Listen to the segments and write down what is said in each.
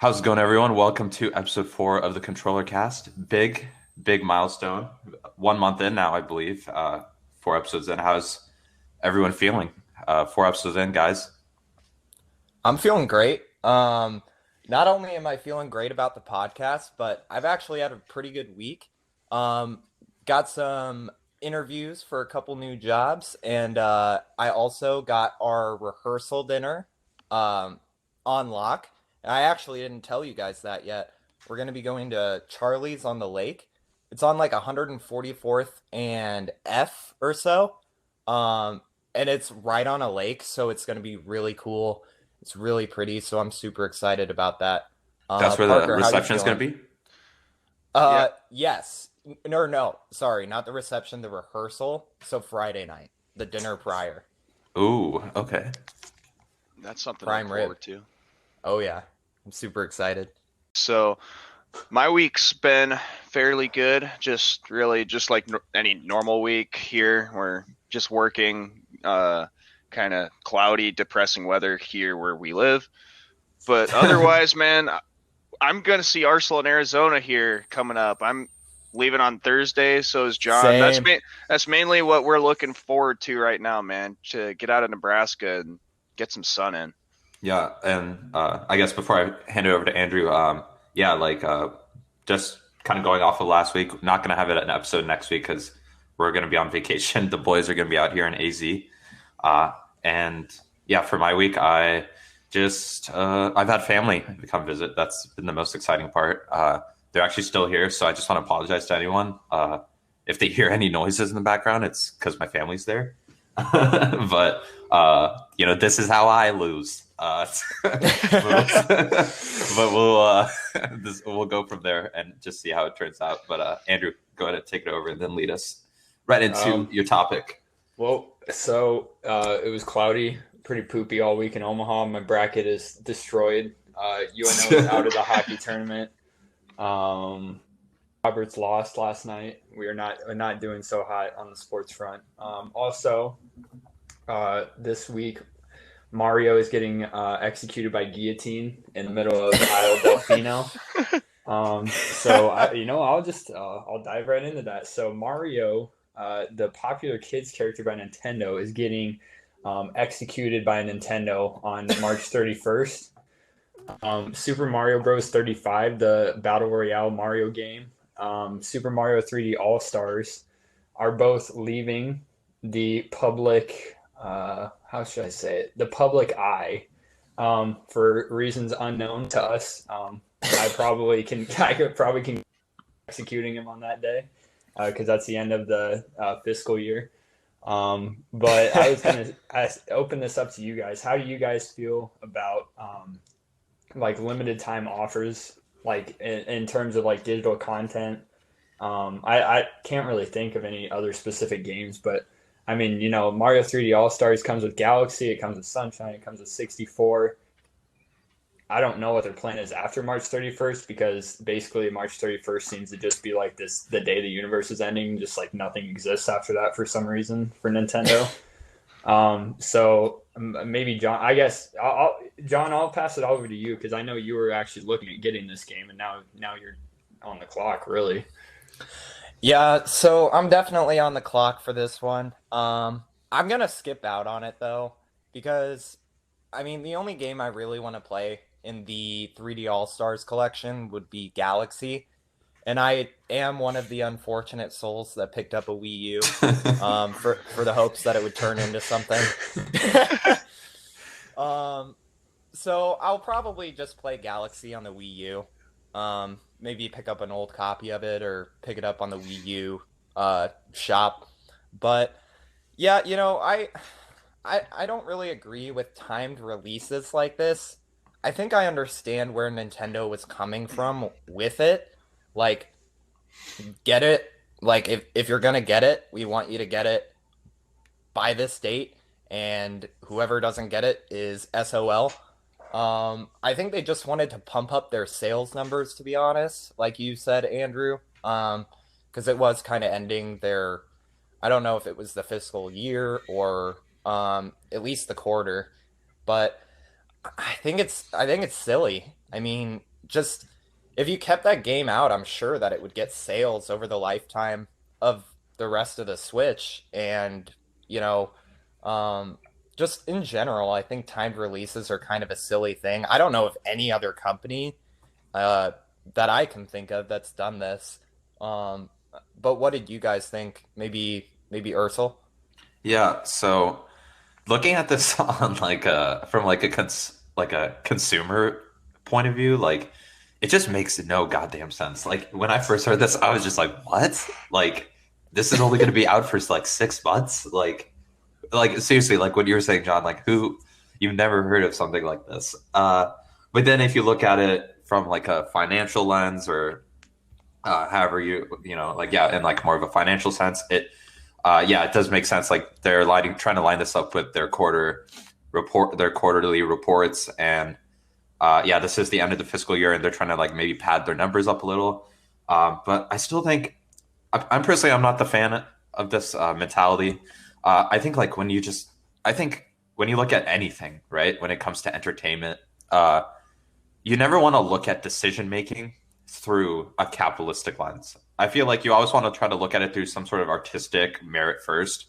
How's it going, everyone? Welcome to episode 4 of the ControllerCast. Big milestone. 1 month in now, I believe. 4 episodes in. How's everyone feeling? 4 episodes in, guys. I'm feeling great. Not only am I feeling great about the podcast, but I've actually had a pretty good week. Um, got some interviews for a couple new jobs, and I also got our rehearsal dinner um, on lock. I actually didn't tell you guys that yet. We're going to be going to Charlie's on the Lake. It's on like 144th and F or so. Um, and it's right on a lake, so it's going to be really cool. It's really pretty, so I'm super excited about that. That's where the Parker, how you reception is going feeling? to be? Yeah, Yes. No, sorry, not the reception, the rehearsal. So Friday night, the dinner prior, Ooh, okay. that's something to look prime rib. forward to. Oh yeah, I'm super excited. So, my week's been fairly good. Just really, just like any normal week here. We're just working, kind of cloudy, depressing weather here where we live. But otherwise, man, I'm gonna see Arsenal in Arizona here coming up. I'm leaving on Thursday, so is John. Same. That's mainly what we're looking forward to right now, man. To get out of Nebraska and get some sun in. Yeah, and I guess before I hand it over to Andrew, yeah, just kind of going off of last week, not going to have an episode next week because we're going to be on vacation. The boys are going to be out here in AZ. Uh, and yeah, for my week, I've had family come visit. That's been the most exciting part. They're actually still here, so I just want to apologize to anyone. If they hear any noises in the background, it's because my family's there. But this is how I lose. But we'll go from there and just see how it turns out. But Andrew, go ahead and take it over and then lead us right into your topic. It was cloudy, pretty poopy all week in Omaha. My bracket is destroyed. UNO is out of the hockey tournament. Roberts lost last night. We're not doing so hot on the sports front. This week, Mario is getting executed by guillotine in the middle of Isle Delfino. I'll dive right into that. So Mario, the popular kids character by Nintendo, is getting executed by Nintendo on March 31st. Super Mario Bros. 35, the Battle Royale Mario game, Super Mario 3D All-Stars are both leaving the public, how should I say it? The public eye, for reasons unknown to us. I could probably can executing him on that day, because that's the end of the fiscal year. But I was going to open this up to you guys. How do you guys feel about like limited time offers, like in terms of like digital content? I can't really think of any other specific games, but I mean, Mario 3D All Stars comes with Galaxy, it comes with Sunshine, it comes with 64. I don't know what their plan is after March 31st, because basically March 31st seems to just be like the day the universe is ending, just like nothing exists after that for some reason for Nintendo. So maybe John, I guess John, I'll pass it over to you because I know you were actually looking at getting this game, and now you're on the clock, really. Yeah, so I'm definitely on the clock for this one. I'm gonna skip out on it though, because I mean the only game I really want to play in the 3D All Stars collection would be Galaxy, and I am one of the unfortunate souls that picked up a Wii U, for the hopes that it would turn into something. So I'll probably just play Galaxy on the Wii U. Maybe pick up an old copy of it or pick it up on the Wii U shop. But yeah, I don't really agree with timed releases like this. I think I understand where Nintendo was coming from with it. Like, get it. Like, if you're gonna get it, we want you to get it by this date, and whoever doesn't get it is SOL. I think they just wanted to pump up their sales numbers, to be honest, like you said, Andrew. Because it was kind of ending their, I don't know if it was the fiscal year or at least the quarter, but I think it's silly. I mean, just if you kept that game out, I'm sure that it would get sales over the lifetime of the rest of the Switch. And, you know, um, just in general, I think timed releases are kind of a silly thing. I don't know if any other company uh, that I can think of that's done this. Um, but what did you guys think? Maybe Ursel? Yeah, so looking at this on like a from like a like a consumer point of view, like it just makes no goddamn sense. Like when I first heard this, I was just like, "What? Like this is only going to be out for like 6 months?" Like seriously, like what you were saying, John, like who you've never heard of something like this. But then if you look at it from like a financial lens or however you know, like yeah, in like more of a financial sense, yeah, it does make sense. Like they're trying to line this up with their quarterly reports, and yeah, this is the end of the fiscal year, and they're trying to like maybe pad their numbers up a little. But I still think I'm personally I'm not the fan of this mentality. I think like I think when you look at anything, right, when it comes to entertainment, uh, you never want to look at decision making through a capitalistic lens. I feel like you always want to try to look at it through some sort of artistic merit first,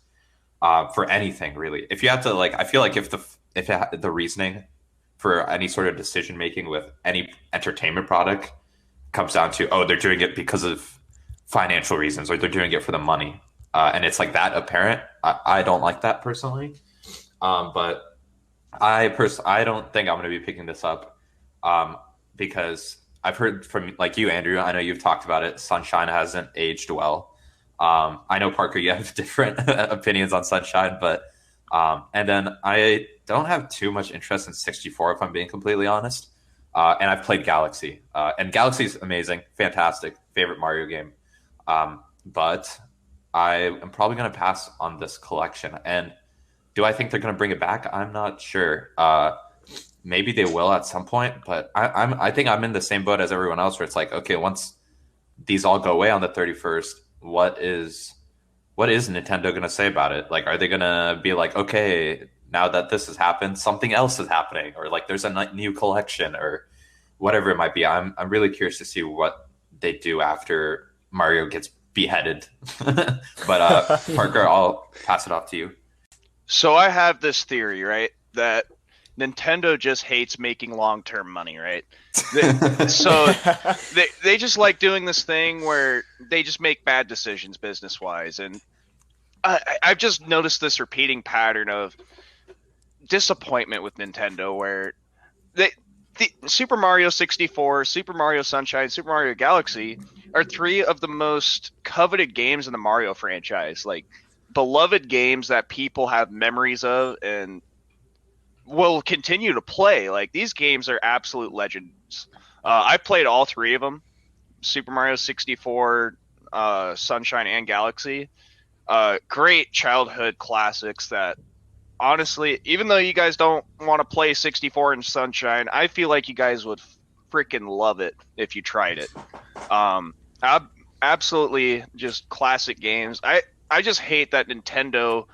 for anything really. If you have to like, I feel like if the reasoning for any sort of decision making with any entertainment product comes down to, oh, they're doing it because of financial reasons or they're doing it for the money, and it's like that apparent. I don't like that personally, but I don't think I'm going to be picking this up, because I've heard from like you, Andrew. I know you've talked about it. Sunshine hasn't aged well. I know Parker, you have different opinions on Sunshine, but and then I don't have too much interest in 64, if I'm being completely honest. And I've played Galaxy, and Galaxy's amazing, fantastic, favorite Mario game. But I am probably going to pass on this collection. And do I think they're going to bring it back? I'm not sure. Maybe they will at some point, but I think I'm in the same boat as everyone else, where it's like, okay, once these all go away on the 31st, what is Nintendo going to say about it? Like, are they going to be like, okay, now that this has happened, something else is happening, or like there's a new collection, or whatever it might be. I'm really curious to see what they do after Mario gets beheaded. But Parker, I'll pass it off to you. So I have this theory, right, that Nintendo just hates making long-term money, right? So they just like doing this thing where they just make bad decisions business-wise, and I've just noticed this repeating pattern of disappointment with Nintendo, where the Super Mario 64, Super Mario Sunshine, Super Mario Galaxy are three of the most coveted games in the Mario franchise, like beloved games that people have memories of and will continue to play. Like, these games are absolute legends. I played all three of them: Super Mario 64, Sunshine, and Galaxy. Great childhood classics that, honestly, even though you guys don't want to play 64 and Sunshine, I feel like you guys would freaking love it if you tried it. Absolutely just classic games. I just hate that Nintendo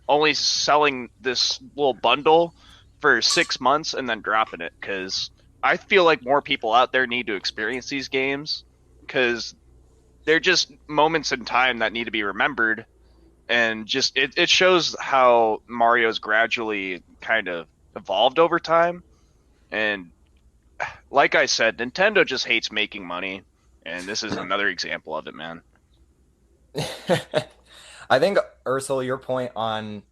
only selling this little bundle for 6 months and then dropping it, because I feel like more people out there need to experience these games, because they're just moments in time that need to be remembered. And just it shows how Mario's gradually kind of evolved over time. And like I said, Nintendo just hates making money, and this is another example of it, man. I think Ursula, your point on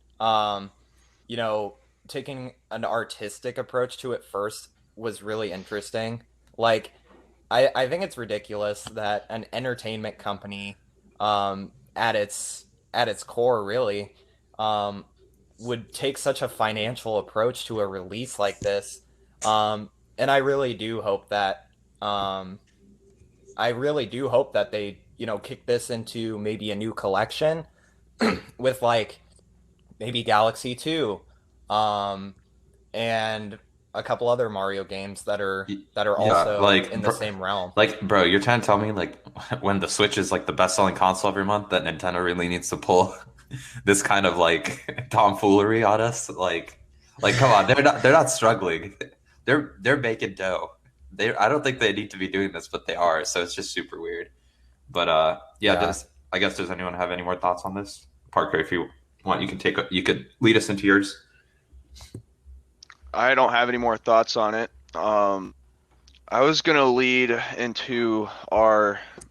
you know, taking an artistic approach to it first was really interesting. Like, I think it's ridiculous that an entertainment company, at its core, really, um, would take such a financial approach to a release like this. And um, I really do hope that they, kick this into maybe a new collection with like maybe Galaxy 2, um, and a couple other Mario games that are Yeah, also like in the same realm. like bro, you're trying to tell me like when the Switch is like the best-selling console every month, that Nintendo really needs to pull this kind of like tomfoolery on us? Like come on, they're not struggling. They're making dough. I don't think they need to be doing this, but they are. So it's just super weird. But yeah. Yeah. Does anyone have any more thoughts on this? Parker, if you want, you could lead us into yours. I don't have any more thoughts on it. I was gonna lead into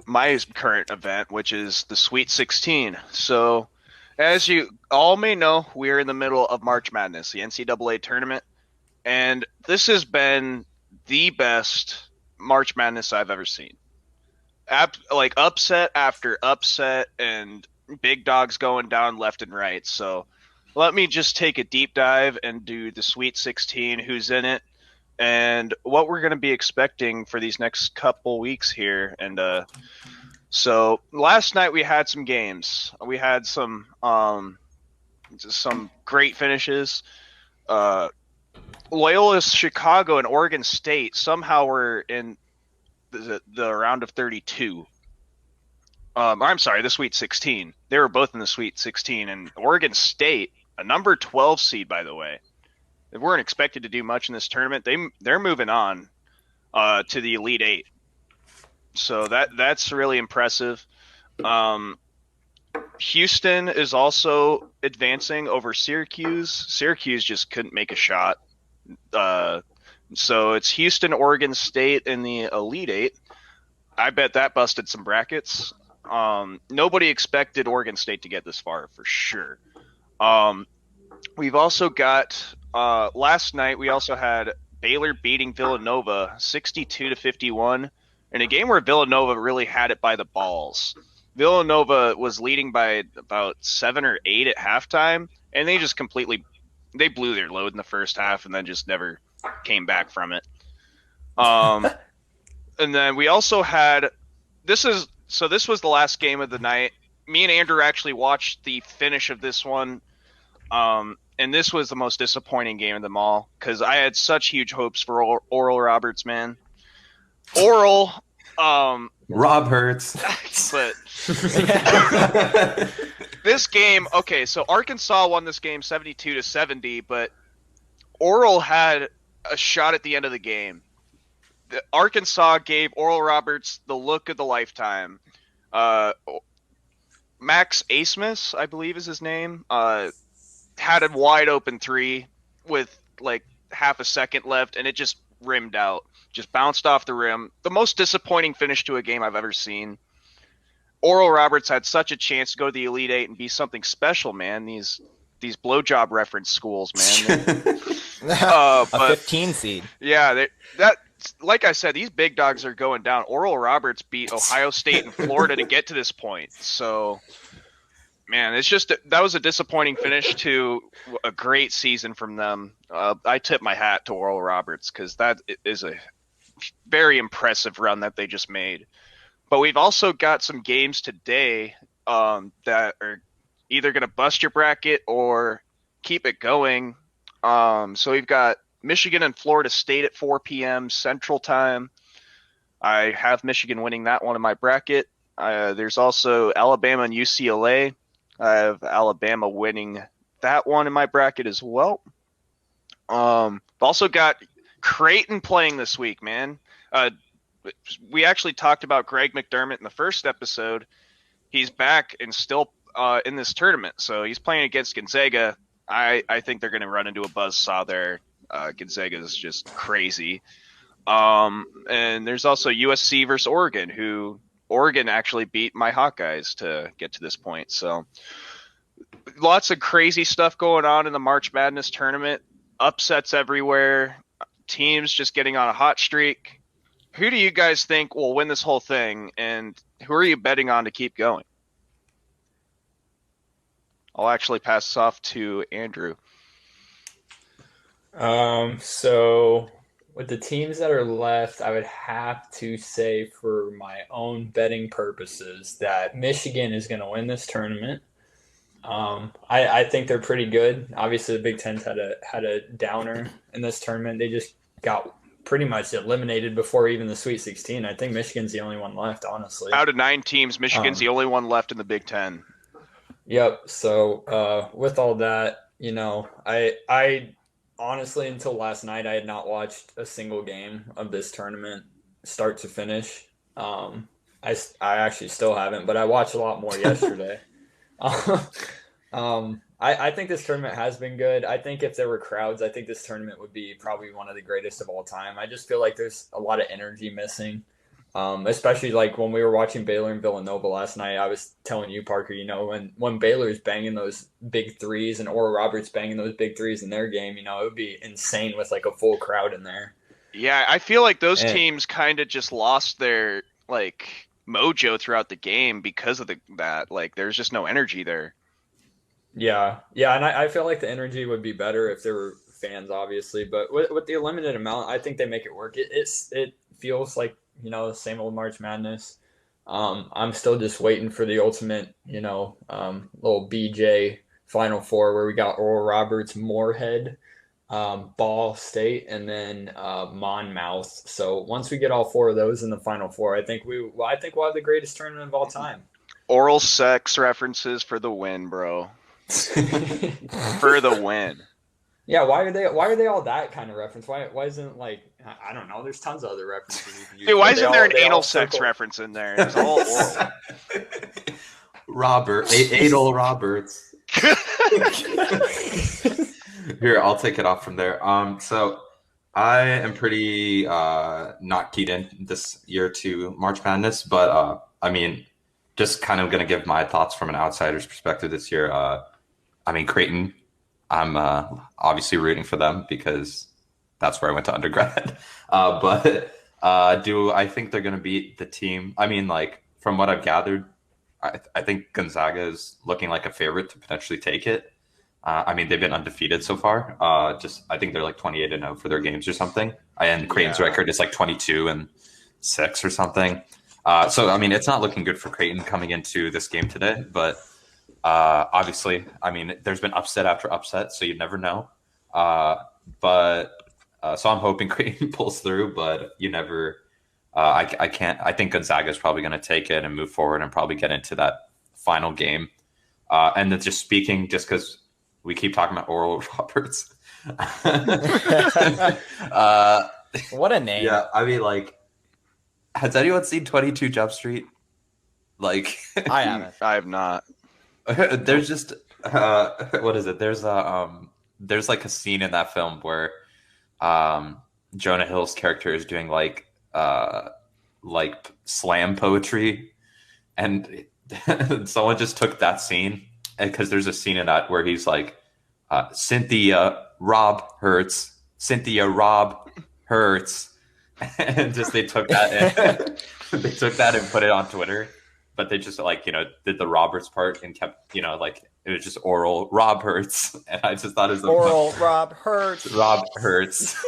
my current event, which is the Sweet 16. So, as you all may know, we are in the middle of March Madness, the NCAA tournament, and this has been the best March Madness I've ever seen. Like upset after upset, and big dogs going down left and right. So, let me just take a deep dive and do the Sweet 16, who's in it, and what we're going to be expecting for these next couple weeks here. And so last night we had some games. We had some great finishes. Loyola Chicago and Oregon State somehow were in the round of 32. I'm sorry, the Sweet 16. They were both in the Sweet 16, and Oregon State, a number 12 seed, by the way. They weren't expected to do much in this tournament. They're moving on to the Elite Eight, so that's really impressive. Houston is also advancing over Syracuse. Syracuse just couldn't make a shot. So it's Houston, Oregon State in the Elite Eight. I bet that busted some brackets. Nobody expected Oregon State to get this far for sure. We've also got last night. We also had Baylor beating Villanova 62-51 in a game where Villanova really had it by the balls. Villanova was leading by about 7 or 8 at halftime, and they just they blew their load in the first half and then just never came back from it. And then we also had this was the last game of the night. Me and Andrew actually watched the finish of this one. And this was the most disappointing game of them all because I had such huge hopes for Oral Roberts, man. Oral, Rob hurts. But this game, okay, so Arkansas won this game 72-70, but Oral had a shot at the end of the game. Arkansas gave Oral Roberts the look of the lifetime. Max Asmus, I believe is his name, had a wide open three with like half a second left, and it just rimmed out, just bounced off the rim. The most disappointing finish to a game I've ever seen. Oral Roberts had such a chance to go to the Elite Eight and be something special, man. These blowjob reference schools, man. A 15 seed. Yeah, that like I said, these big dogs are going down. Oral Roberts beat Ohio State and Florida to get to this point. So, man, that was a disappointing finish to a great season from them. I tip my hat to Oral Roberts because that is a very impressive run that they just made. But we've also got some games today that are either going to bust your bracket or keep it going. So we've got Michigan and Florida State at 4 p.m. Central Time. I have Michigan winning that one in my bracket. There's also Alabama and UCLA. I have Alabama winning that one in my bracket as well. Also got Creighton playing this week, man. We actually talked about Greg McDermott in the first episode. He's back and still in this tournament, so he's playing against Gonzaga. I think they're going to run into a buzzsaw there. Gonzaga is just crazy. And there's also USC versus Oregon, who Oregon actually beat my Hawkeyes to get to this point. So lots of crazy stuff going on in the March Madness tournament. Upsets everywhere. Teams just getting on a hot streak. Who do you guys think will win this whole thing, and who are you betting on to keep going? I'll actually pass this off to Andrew. So with the teams that are left, I would have to say for my own betting purposes that Michigan is going to win this tournament. I think they're pretty good. Obviously, the Big Ten's had a downer in this tournament. They just got pretty much eliminated before even the Sweet 16. I think Michigan's the only one left, honestly. Out of 9 teams, Michigan's the only one left in the Big Ten. Yep. So with all that, I honestly, until last night, I had not watched a single game of this tournament, start to finish. I actually still haven't, but I watched a lot more yesterday. I think this tournament has been good. I think if there were crowds, I think this tournament would be probably one of the greatest of all time. I just feel like there's a lot of energy missing. Especially like when we were watching Baylor and Villanova last night, I was telling you, Parker, when Baylor's banging those big threes and Oral Roberts banging those big threes in their game, it would be insane with like a full crowd in there. Yeah, I feel like those And teams kind of just lost their like mojo throughout the game because of that. Like, there's just no energy there. yeah, and I feel like the energy would be better if there were fans, obviously, but with the limited amount, I think they make it work. It feels like the same old March Madness. I'm still just waiting for the ultimate, little BJ Final Four where we got Oral Roberts, Moorhead, Ball State, and then Monmouth. So once we get all four of those in the Final Four, I think we'll have the greatest tournament of all time. Oral sex references for the win, bro. For the win. Yeah, why are they all that kind of reference? Why isn't like I don't know? There's tons of other references you can use. Dude, why But isn't there an they all anal sex circle. reference in there? It's all oral. Adol Roberts. Here, I'll take it off from there. So I am pretty not keyed in this year to March Madness, but I mean, just kind of going to give my thoughts from an outsider's perspective this year. I mean, Creighton, I'm obviously rooting for them because that's where I went to undergrad. But do I think they're going to beat the team? I mean, like, from what I've gathered, I think Gonzaga is looking like a favorite to potentially take it. I mean, they've been undefeated so far. I think they're like 28-0 for their games or something. And Creighton's record is like 22-6 or something. So, I mean, it's not looking good for Creighton coming into this game today. But obviously, I mean, there's been upset after upset, so you never know. So I'm hoping Creighton pulls through, but you never. I can't. I think Gonzaga is probably going to take it and move forward and probably get into that final game. And then just because we keep talking about Oral Roberts. What a name. Yeah, I mean, like, has anyone seen 22 Jump Street? Like, I haven't. I have not. there's just what is it? There's like a scene in that film where Jonah Hill's character is doing like slam poetry, and someone just took that scene because there's a scene in that where he's like, Cynthia Rob hurts, and just they took that and put it on Twitter, but they just did the Roberts part and kept like it was just Oral Rob hurts, and I just thought it was Oral Rob hurts. Rob hurts.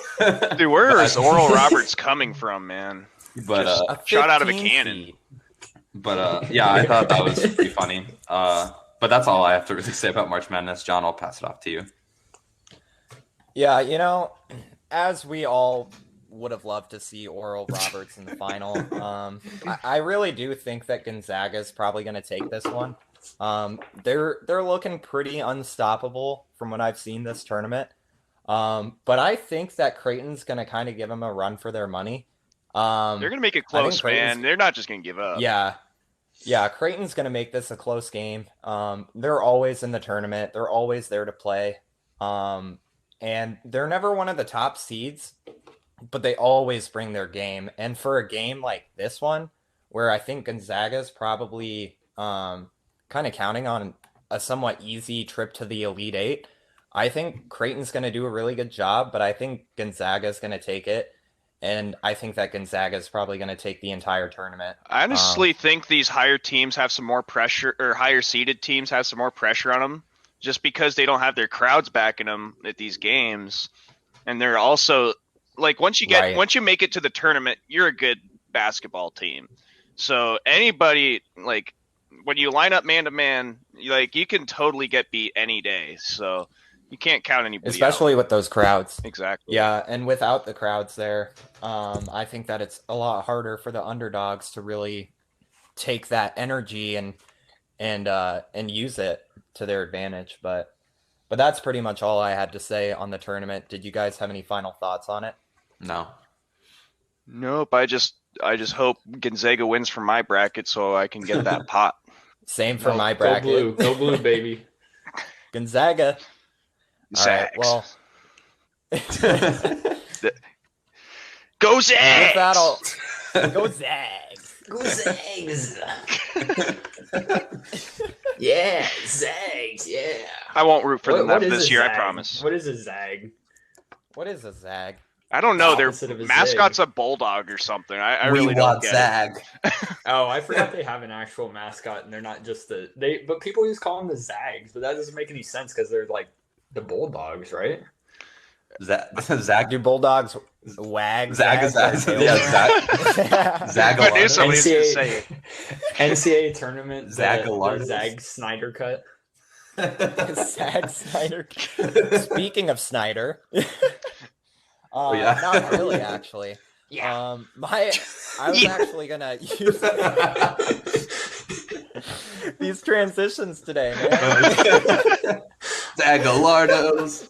Dude, where is Oral Roberts coming from, man? But A shot out of a 15 cannon. feet. But yeah, I thought that was pretty funny. But that's all I have to really say about March Madness. John, I'll pass it off to you. Yeah, as we all would have loved to see Oral Roberts in the final, I really do think that Gonzaga is probably going to take this one. They're looking pretty unstoppable from what I've seen this tournament. But I think that Creighton's going to kind of give them a run for their money. They're going to make it close, man. They're not just going to give up. Yeah, Creighton's going to make this a close game. They're always in the tournament. They're always there to play. And they're never one of the top seeds, but they always bring their game. And for a game like this one, where I think Gonzaga's probably kind of counting on a somewhat easy trip to the Elite Eight, I think Creighton's going to do a really good job, but I think Gonzaga's going to take it. And I think that Gonzaga is probably going to take the entire tournament. I honestly think these higher teams have some more pressure, or higher seeded teams have some more pressure on them, just because they don't have their crowds backing them at these games. And they're also like, once you make it to the tournament, you're a good basketball team. So anybody, like, when you line up man to man, like, you can totally get beat any day. So you can't count anybody especially out. with those crowds. Exactly. Yeah, and without the crowds there, I think that it's a lot harder for the underdogs to really take that energy and use it to their advantage. But But that's pretty much all I had to say on the tournament. Did you guys have any final thoughts on it? No. Nope. I just hope Gonzaga wins from my bracket so I can get that pot. Same for No, my bracket. Go blue, baby. Gonzaga. All right, Zags. well. Go With Zags! that, go Zags. Go Zags! Yeah, Zags, yeah. I won't root for them What is this a year, I zag? promise. What is a Zag? What is a Zag? I don't know. The Their opposite of a mascot's a bulldog or something. I We really don't want get Zag. Oh, I forgot they have an actual mascot, and they're not just but people just call them the Zags, but that doesn't make any sense because they're like the Bulldogs, right? Zag. Do Bulldogs wag? Zag is Zag? that. Yeah, Zag. it. I knew somebody was going to NCAA say it. NCAA tournament, Zagalardos. the Zag Snyder cut. Zag Snyder. Speaking of Snyder, yeah. not really actually. Yeah. I was actually gonna use these transitions today, man. Zagalardos.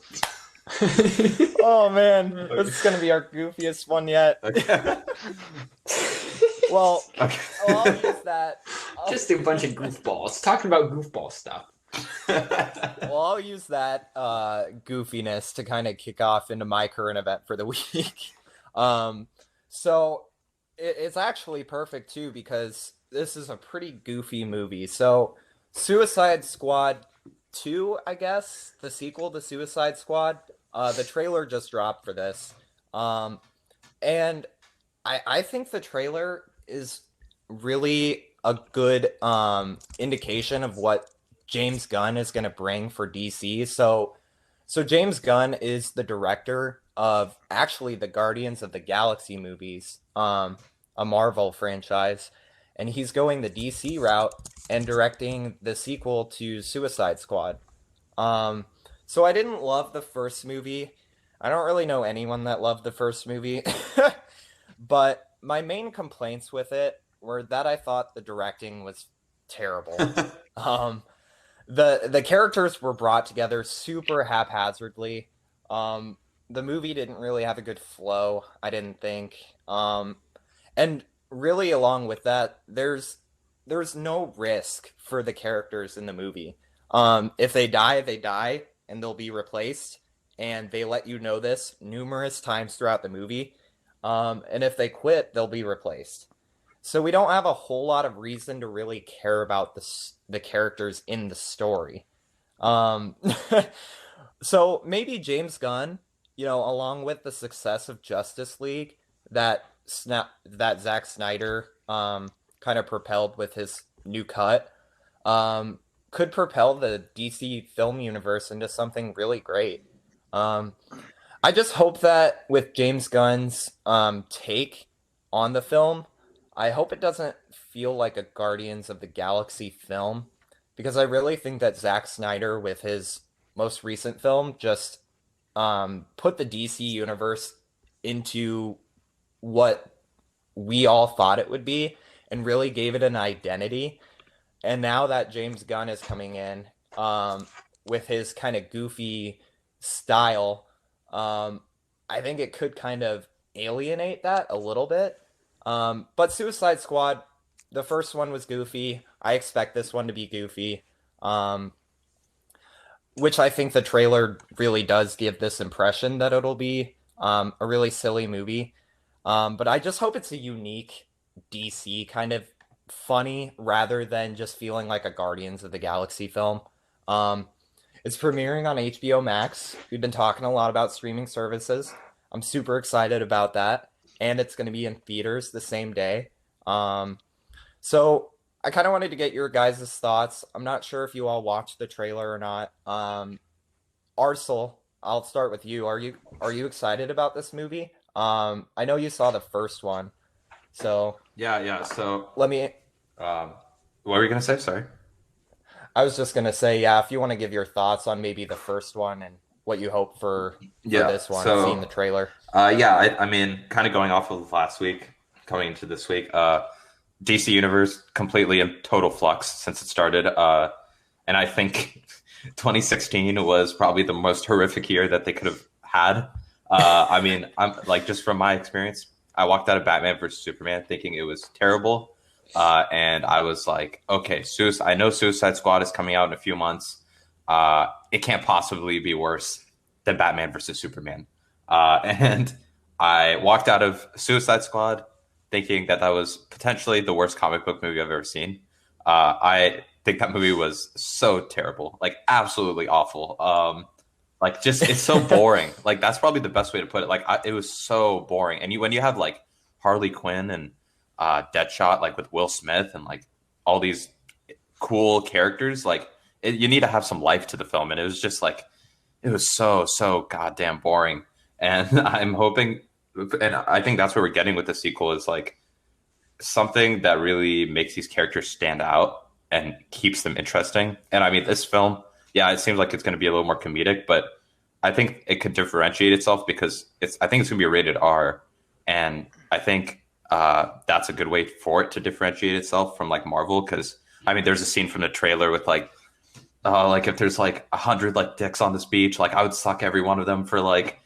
Oh man, this is gonna be our goofiest one yet. Okay. Well, Okay. I'll use that. Just a bunch of goofballs talking about goofball stuff. Well, I'll use that goofiness to kind of kick off into my current event for the week. So it's actually perfect too because this is a pretty goofy movie. So Suicide Squad 2, I guess, the sequel to Suicide Squad, the trailer just dropped for this. And I think the trailer is really a good indication of what James Gunn is going to bring for DC. So James Gunn is the director of actually the Guardians of the Galaxy movies, a Marvel franchise, and he's going the DC route and directing the sequel to Suicide Squad. So I didn't love the first movie. I don't really know anyone that loved the first movie, but my main complaints with it were that I thought the directing was terrible. The characters were brought together super haphazardly. The movie didn't really have a good flow, I didn't think. And really along with that, there's no risk for the characters in the movie. If they die, they die and they'll be replaced. And they let you know this numerous times throughout the movie. And if they quit, they'll be replaced. So we don't have a whole lot of reason to really care about the characters in the story. So maybe James Gunn, along with the success of Justice League that Zack Snyder kind of propelled with his new cut, could propel the DC film universe into something really great. I just hope that with James Gunn's take on the film, I hope it doesn't feel like a Guardians of the Galaxy film, because I really think that Zack Snyder, with his most recent film, just put the DC universe into what we all thought it would be and really gave it an identity. And now that James Gunn is coming in with his kind of goofy style, I think it could kind of alienate that a little bit. But Suicide Squad, the first one was goofy. I expect this one to be goofy, which I think the trailer really does give this impression that it'll be a really silly movie. But I just hope it's a unique DC kind of funny rather than just feeling like a Guardians of the Galaxy film. It's premiering on HBO Max. We've been talking a lot about streaming services. I'm super excited about that. And it's going to be in theaters the same day. So I kind of wanted to get your guys' thoughts. I'm not sure if you all watched the trailer or not. Arsel, I'll start with you. Are you excited about this movie? I know you saw the first one. So Yeah. So let me... what were you going to say? Sorry. I was just going to say, yeah, if you want to give your thoughts on maybe the first one and what you hope for this one, seeing the trailer. I mean, kind of going off of last week, coming into this week, DC Universe completely in total flux since it started. And I think 2016 was probably the most horrific year that they could have had. I mean, I'm like, just from my experience, I walked out of Batman versus Superman thinking it was terrible. And I was like, okay, I know Suicide Squad is coming out in a few months. It can't possibly be worse than Batman versus Superman. And I walked out of Suicide Squad thinking that was potentially the worst comic book movie I've ever seen. I think that movie was so terrible, like absolutely awful. Like, just it's so boring. Like, that's probably the best way to put it. Like, it was so boring. And when you have like Harley Quinn and Deadshot, like with Will Smith and like all these cool characters, like you need to have some life to the film. And it was just like it was so goddamn boring. And I'm hoping, and I think that's what we're getting with the sequel is like something that really makes these characters stand out and keeps them interesting. And I mean, this film, yeah, it seems like it's going to be a little more comedic, but I think it could differentiate itself because I think it's going to be rated R, and I think that's a good way for it to differentiate itself from like Marvel. Because I mean, there's a scene from the trailer with like if there's like 100 like dicks on this beach, like I would suck every one of them for like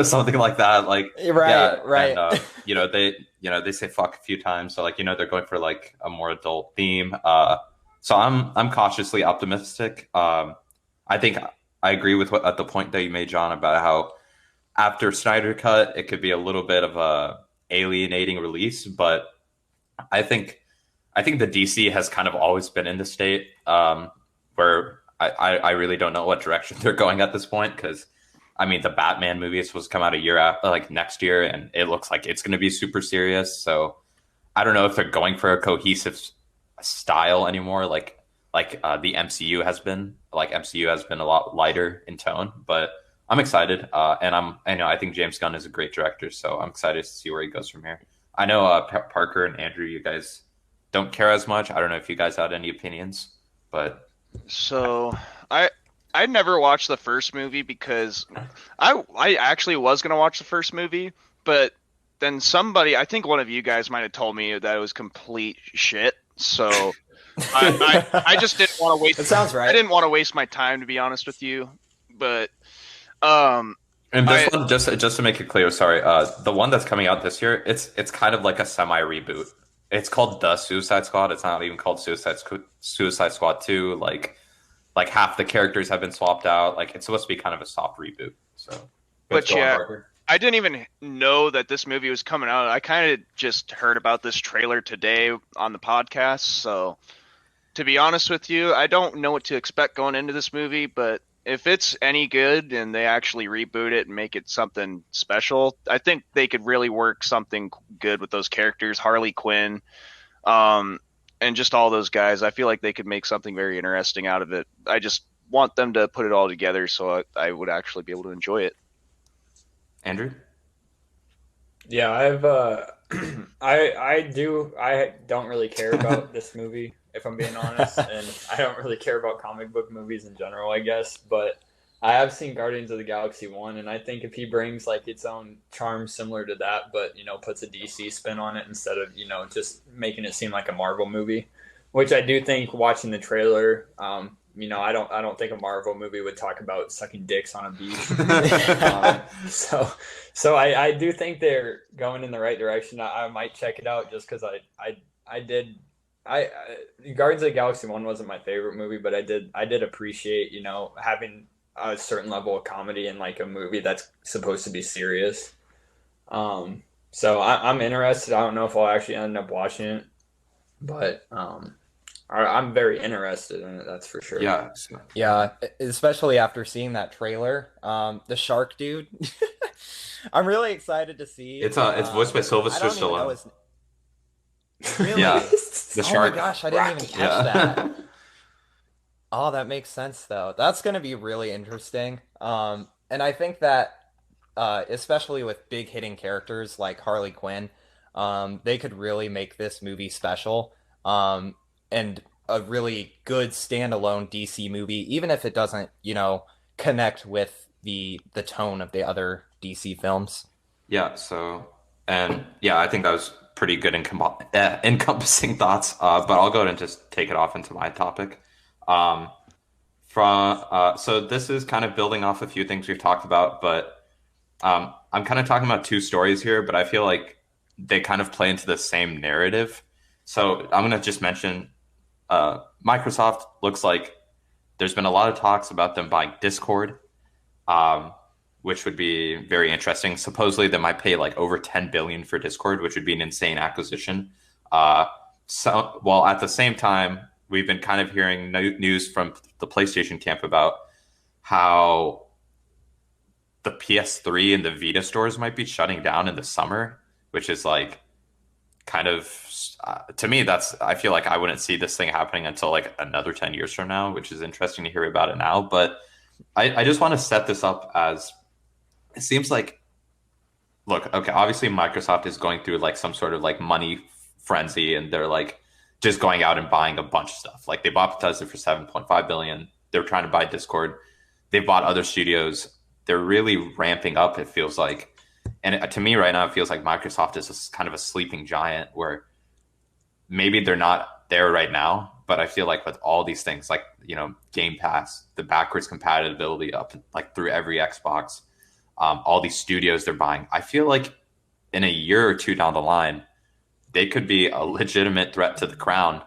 something like that. Like Right, yeah, right. and they say fuck a few times, so like they're going for like a more adult theme. So I'm cautiously optimistic. I think I agree with at the point that you made, John, about how after Snyder Cut it could be a little bit of a alienating release, but I think the DC has kind of always been in the state where I really don't know what direction they're going at this point because I mean the Batman movie is supposed to come out a year after, like next year, and it looks like it's going to be super serious. So I don't know if they're going for a cohesive style anymore, like the MCU has been. Like MCU has been a lot lighter in tone, but I'm excited, and I think James Gunn is a great director, so I'm excited to see where he goes from here. I know Parker and Andrew, you guys don't care as much. I don't know if you guys had any opinions, but So I never watched the first movie because I actually was gonna watch the first movie, but then somebody, I think one of you guys might have told me that it was complete shit. So I just didn't want to waste. It sounds right. I didn't want to waste my time, to be honest with you. But and this one, just to make it clear, sorry, the one that's coming out this year, it's kind of like a semi reboot. It's called The Suicide Squad. It's not even called Suicide Squad 2. Like half the characters have been swapped out. Like it's supposed to be kind of a soft reboot. So, But yeah, Parker. I didn't even know that this movie was coming out. I kind of just heard about this trailer today on the podcast. So, to be honest with you, I don't know what to expect going into this movie. But if it's any good and they actually reboot it and make it something special, I think they could really work something good with those characters, Harley Quinn, and just all those guys. I feel like they could make something very interesting out of it. I just want them to put it all together so I would actually be able to enjoy it. Andrew? Yeah, I don't really care about this movie, if I'm being honest, and I don't really care about comic book movies in general, I guess, but I have seen Guardians of the Galaxy 1, and I think if he brings like its own charm similar to that, but puts a DC spin on it instead of just making it seem like a Marvel movie, which I do think watching the trailer, I don't think a Marvel movie would talk about sucking dicks on a beach. So I do think they're going in the right direction. I might check it out just because Guardians of the Galaxy 1 wasn't my favorite movie, but I did appreciate having a certain level of comedy in like a movie that's supposed to be serious. So I'm interested. I don't know if I'll actually end up watching it, but I'm very interested in it. That's for sure. Yeah. Yeah, especially after seeing that trailer, the shark dude. I'm really excited to see. It's voiced by Sylvester Stallone. Really? Yeah, the shark. Oh my gosh, I didn't even catch that. Oh, that makes sense though. That's going to be really interesting. And I think that especially with big hitting characters like Harley Quinn, they could really make this movie special. And a really good standalone DC movie, even if it doesn't, connect with the tone of the other DC films. Yeah. So, and yeah, I think that was pretty good encompassing thoughts. But I'll go ahead and just take it off into my topic. So this is kind of building off a few things we've talked about, but I'm kind of talking about two stories here, but I feel like they kind of play into the same narrative. So I'm gonna just mention Microsoft looks like there's been a lot of talks about them buying Discord, um, which would be very interesting. Supposedly, they might pay like over 10 billion for Discord, which would be an insane acquisition. Uh, so, while at the same time, we've been kind of hearing news from the PlayStation camp about how the PS3 and the Vita stores might be shutting down in the summer, which is like kind of to me that's I feel like I wouldn't see this thing happening until like another 10 years from now, which is interesting to hear about it now. But I just want to set this up as it seems like look, okay, obviously Microsoft is going through like some sort of like money frenzy and they're like just going out and buying a bunch of stuff. Like they bought Bethesda for 7.5 billion. They're trying to buy Discord. They bought other studios. They're really ramping up, it feels like. And to me right now, it feels like Microsoft is kind of a sleeping giant where maybe they're not there right now, but I feel like with all these things, like, you know, Game Pass, the backwards compatibility up like through every Xbox, all these studios they're buying, I feel like in a year or two down the line, they could be a legitimate threat to the crown,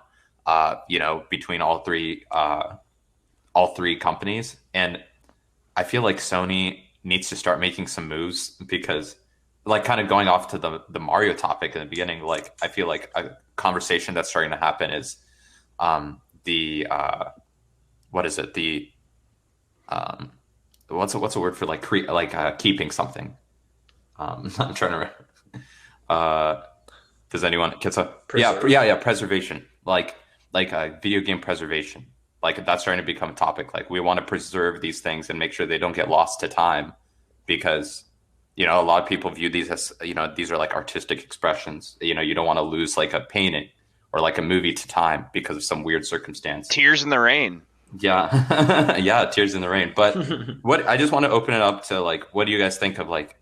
you know, between all three companies. And I feel like Sony needs to start making some moves because, like, kind of going off to the Mario topic in the beginning, like, I feel like a conversation that's starting to happen is the what is it? The um, what's a word for like keeping something? I'm trying to. Uh, does anyone gets a Preserve. yeah preservation like video game preservation, like that's starting to become a topic. Like we want to preserve these things and make sure they don't get lost to time because you know a lot of people view these as you know these are like artistic expressions. You know you don't want to lose like a painting or like a movie to time because of some weird circumstance. Tears in the Rain. Yeah, yeah, tears in the rain. But what I just want to open it up to like, what do you guys think of like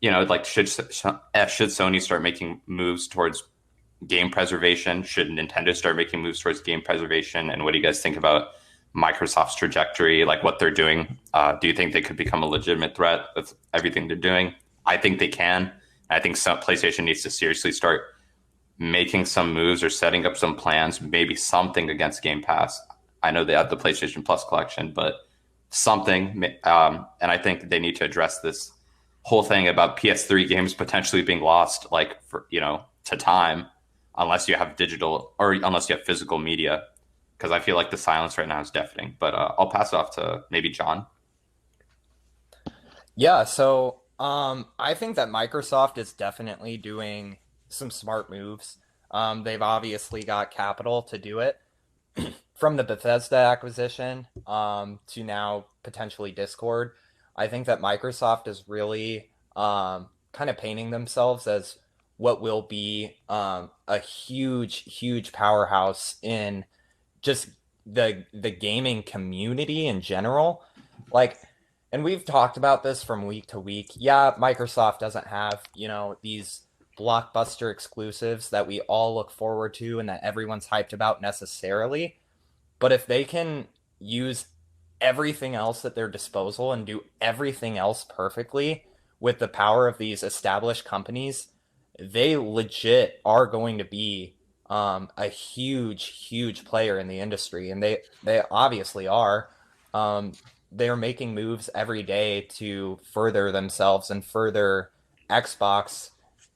you know, like should Sony start making moves towards game preservation? Should Nintendo start making moves towards game preservation? And what do you guys think about Microsoft's trajectory, like what they're doing? Do you think they could become a legitimate threat with everything they're doing? I think they can. I think PlayStation needs to seriously start making some moves or setting up some plans, maybe something against Game Pass. I know they have the PlayStation Plus collection, but something. And I think they need to address this whole thing about PS3 games potentially being lost, like for you know, to time, unless you have digital or unless you have physical media. Because I feel like the silence right now is deafening. But I'll pass it off to maybe John. Yeah, so I think that Microsoft is definitely doing some smart moves. They've obviously got capital to do it. From the Bethesda acquisition to now potentially Discord, I think that Microsoft is really kind of painting themselves as what will be a huge, huge powerhouse in just the gaming community in general. Like, and we've talked about this from week to week. Yeah, Microsoft doesn't have, you know, these blockbuster exclusives that we all look forward to and that everyone's hyped about necessarily. But if they can use everything else at their disposal and do everything else perfectly with the power of these established companies, they legit are going to be a huge, huge player in the industry, and they obviously are. Um, they are making moves every day to further themselves and further Xbox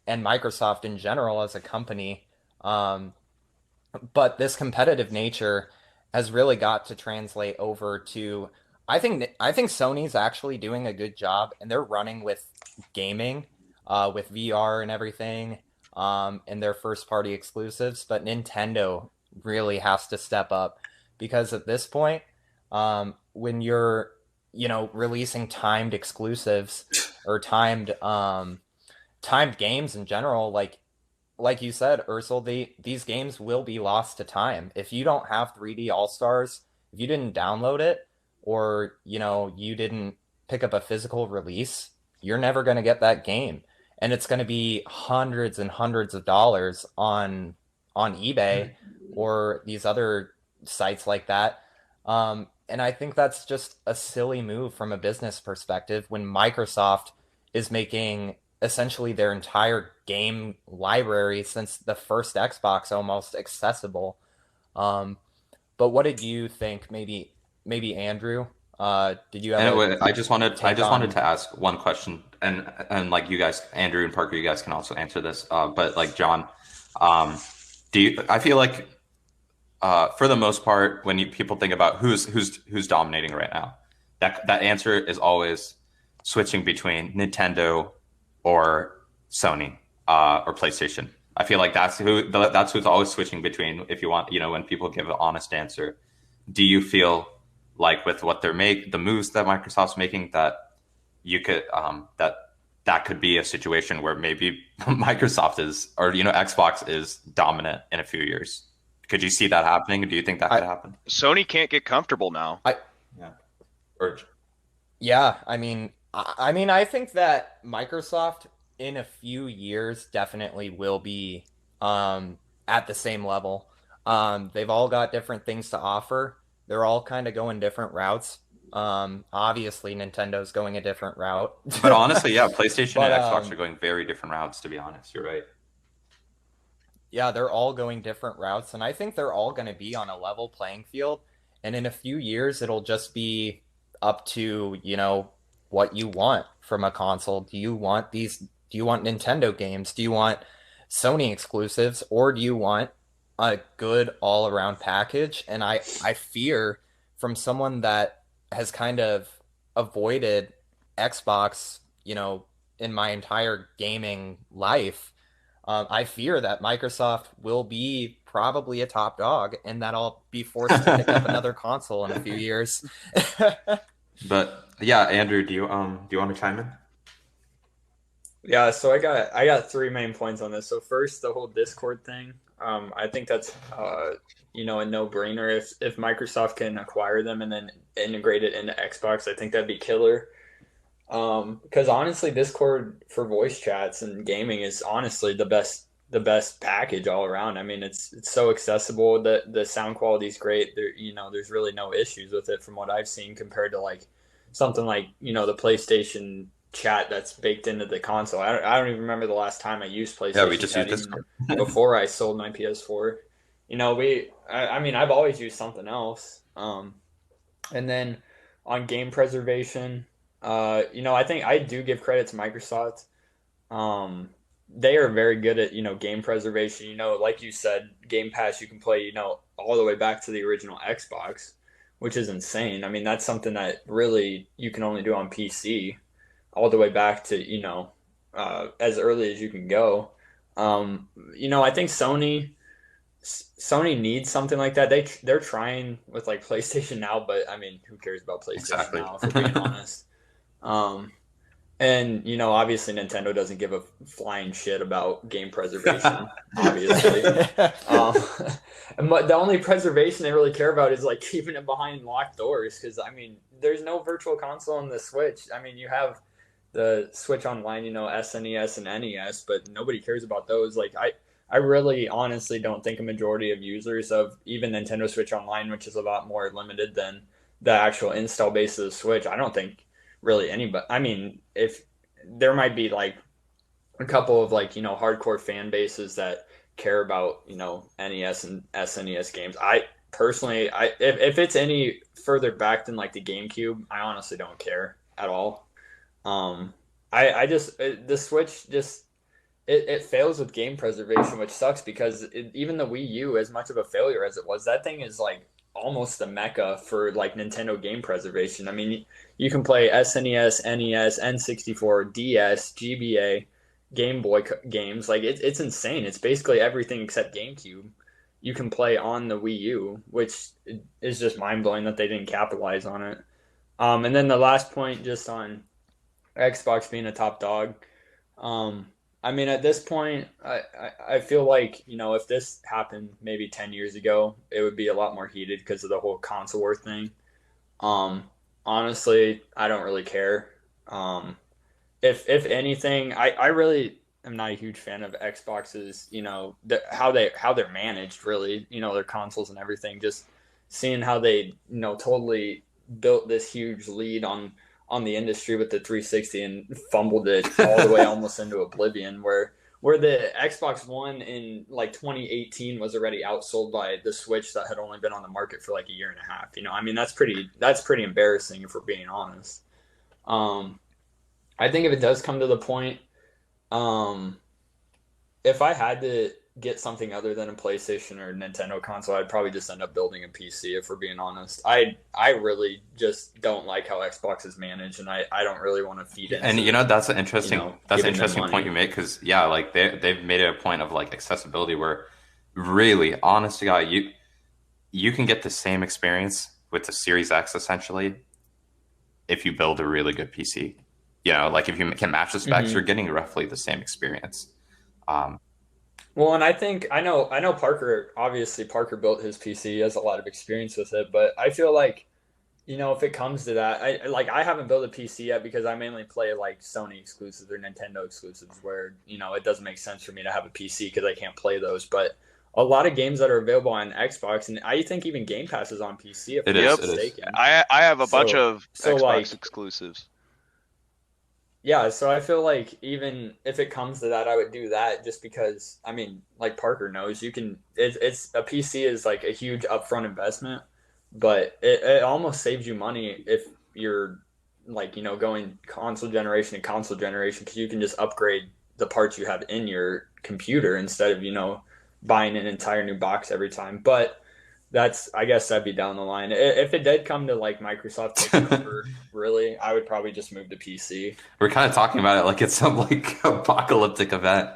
and Microsoft in general as a company. Um, but this competitive nature has really got to translate over to I think Sony's actually doing a good job and they're running with gaming with VR and everything and their first party exclusives, but Nintendo really has to step up because at this point when you're you know releasing timed exclusives or timed games in general, like you said, Ursel, these games will be lost to time. If you don't have 3D All Stars, if you didn't download it, or you know you didn't pick up a physical release, you're never going to get that game, and it's going to be hundreds and hundreds of dollars on eBay or these other sites like that. And I think that's just a silly move from a business perspective when Microsoft is making essentially their entire game library since the first Xbox almost accessible. Um, but what did you think? Maybe Andrew, did you have a Anyway, I take just wanted on? to ask one question, and like you guys, Andrew and Parker, you guys can also answer this. But like John, um, I feel like for the most part, when people think about who's dominating right now, that answer is always switching between Nintendo or Sony or PlayStation. I feel like that's who's always switching between. If you want, when people give an honest answer, do you feel like with what the moves that Microsoft's making, that you could that could be a situation where maybe Microsoft is, or Xbox is dominant in a few years? Could you see that happening? Do you think that I could happen? Sony can't get comfortable now. I Yeah. Or Yeah, I mean, I think that Microsoft in a few years definitely will be at the same level. They've all got different things to offer. They're all kind of going different routes. Obviously, Nintendo's going a different route. but honestly, yeah, PlayStation But and Xbox are going very different routes. To be honest, you're right. yeah, they're all going different routes, and I think they're all going to be on a level playing field. And in a few years, it'll just be up to, what you want from a console. Do you want Nintendo games? Do you want Sony exclusives? Or do you want a good all around package? And I fear from someone that has kind of avoided Xbox, in my entire gaming life, I fear that Microsoft will be probably a top dog and that I'll be forced to pick up another console in a few years. But yeah, Andrew, do you want to chime in? Yeah, so I got three main points on this. So first, the whole Discord thing. I think that's a no-brainer. If Microsoft can acquire them and then integrate it into Xbox, I think that'd be killer. Because honestly, Discord for voice chats and gaming is honestly the best package all around. I mean, it's so accessible. The sound quality is great. There's really no issues with it from what I've seen compared to like something like the PlayStation chat that's baked into the console. I don't even remember the last time I used Yeah, we PlayStation just use chat, even Discord. before I sold my PS4. I mean, I've always used something else. And then on game preservation, I think I do give credit to Microsoft. Um, they are very good at game preservation. Like you said, Game Pass you can play all the way back to the original Xbox, which is insane. I mean, that's something that really you can only do on PC, all the way back to as early as you can go. I think Sony needs something like that. They're trying with like PlayStation Now, but I mean, who cares about PlayStation Exactly. Now if we're being honest? Um, and obviously Nintendo doesn't give a flying shit about game preservation, obviously. Um, but the only preservation they really care about is like keeping it behind locked doors. Because I mean, there's no virtual console on the Switch. I mean, you have the Switch Online, SNES and NES, but nobody cares about those. Like I really honestly don't think a majority of users of even Nintendo Switch Online, which is a lot more limited than the actual install base of the Switch, I don't think really anybody. I mean, if there might be like a couple of like hardcore fan bases that care about NES and SNES games. I personally, if it's any further back than like the GameCube, I honestly don't care at all. Um, I just the Switch just it fails with game preservation, which sucks because even the Wii U, as much of a failure as it was, that thing is like almost the mecca for like Nintendo game preservation. I mean, you can play SNES, NES, N64, DS, GBA, Game Boy games. Like it's insane. It's basically everything except GameCube. You can play on the Wii U, which is just mind blowing that they didn't capitalize on it. And then the last point, just on Xbox being a top dog. Um, I mean, at this point, I feel like, if this happened maybe 10 years ago, it would be a lot more heated because of the whole console war thing. Um, Honestly, I don't really care. Um, if anything, I really am not a huge fan of Xbox's, how they're managed, really, their consoles and everything just seeing how they totally built this huge lead on the industry with the 360 and fumbled it all the way almost into oblivion, where the Xbox One in like 2018 was already outsold by the Switch that had only been on the market for like a year and a half. I mean, that's pretty embarrassing if we're being honest. I think if it does come to the point, if I had to get something other than a PlayStation or a Nintendo console, I'd probably just end up building a PC. If we're being honest, I really just don't like how Xbox is managed, and I don't really want to feed into. And that's an interesting point you make, because like they've made it a point of like accessibility where really, honest to God, you can get the same experience with the Series X essentially if you build a really good PC. Like if you can match the specs, you're getting roughly the same experience. Well, and I know Parker, obviously Parker built his PC, he has a lot of experience with it, but I feel like, if it comes to that, I haven't built a PC yet because I mainly play like Sony exclusives or Nintendo exclusives where, it doesn't make sense for me to have a PC because I can't play those. But a lot of games that are available on Xbox, and I think even Game Pass is on PC if I'm not mistaken. I have a bunch of Xbox exclusives. Yeah, so I feel like even if it comes to that, I would do that just because, I mean, like Parker knows, it's a PC is like a huge upfront investment, but it almost saves you money if you're like, going console generation to console generation, because you can just upgrade the parts you have in your computer instead of, buying an entire new box every time. But I guess that'd be down the line. If it did come to like Microsoft taking over, really, I would probably just move to PC. We're kind of talking about it like it's some like apocalyptic event.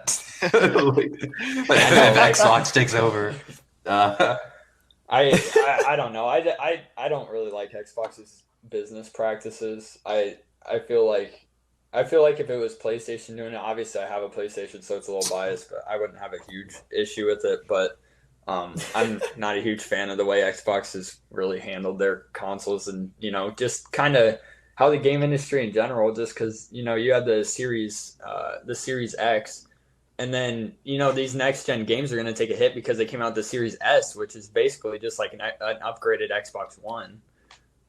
Xbox takes over. I don't know. I don't really like Xbox's business practices. I feel like if it was PlayStation doing it, obviously I have a PlayStation, so it's a little biased, but I wouldn't have a huge issue with it. But I'm not a huge fan of the way Xbox has really handled their consoles, and just kind of how the game industry in general. Just because you had the Series X, and then these next gen games are going to take a hit because they came out with the Series S, which is basically just like an upgraded Xbox One.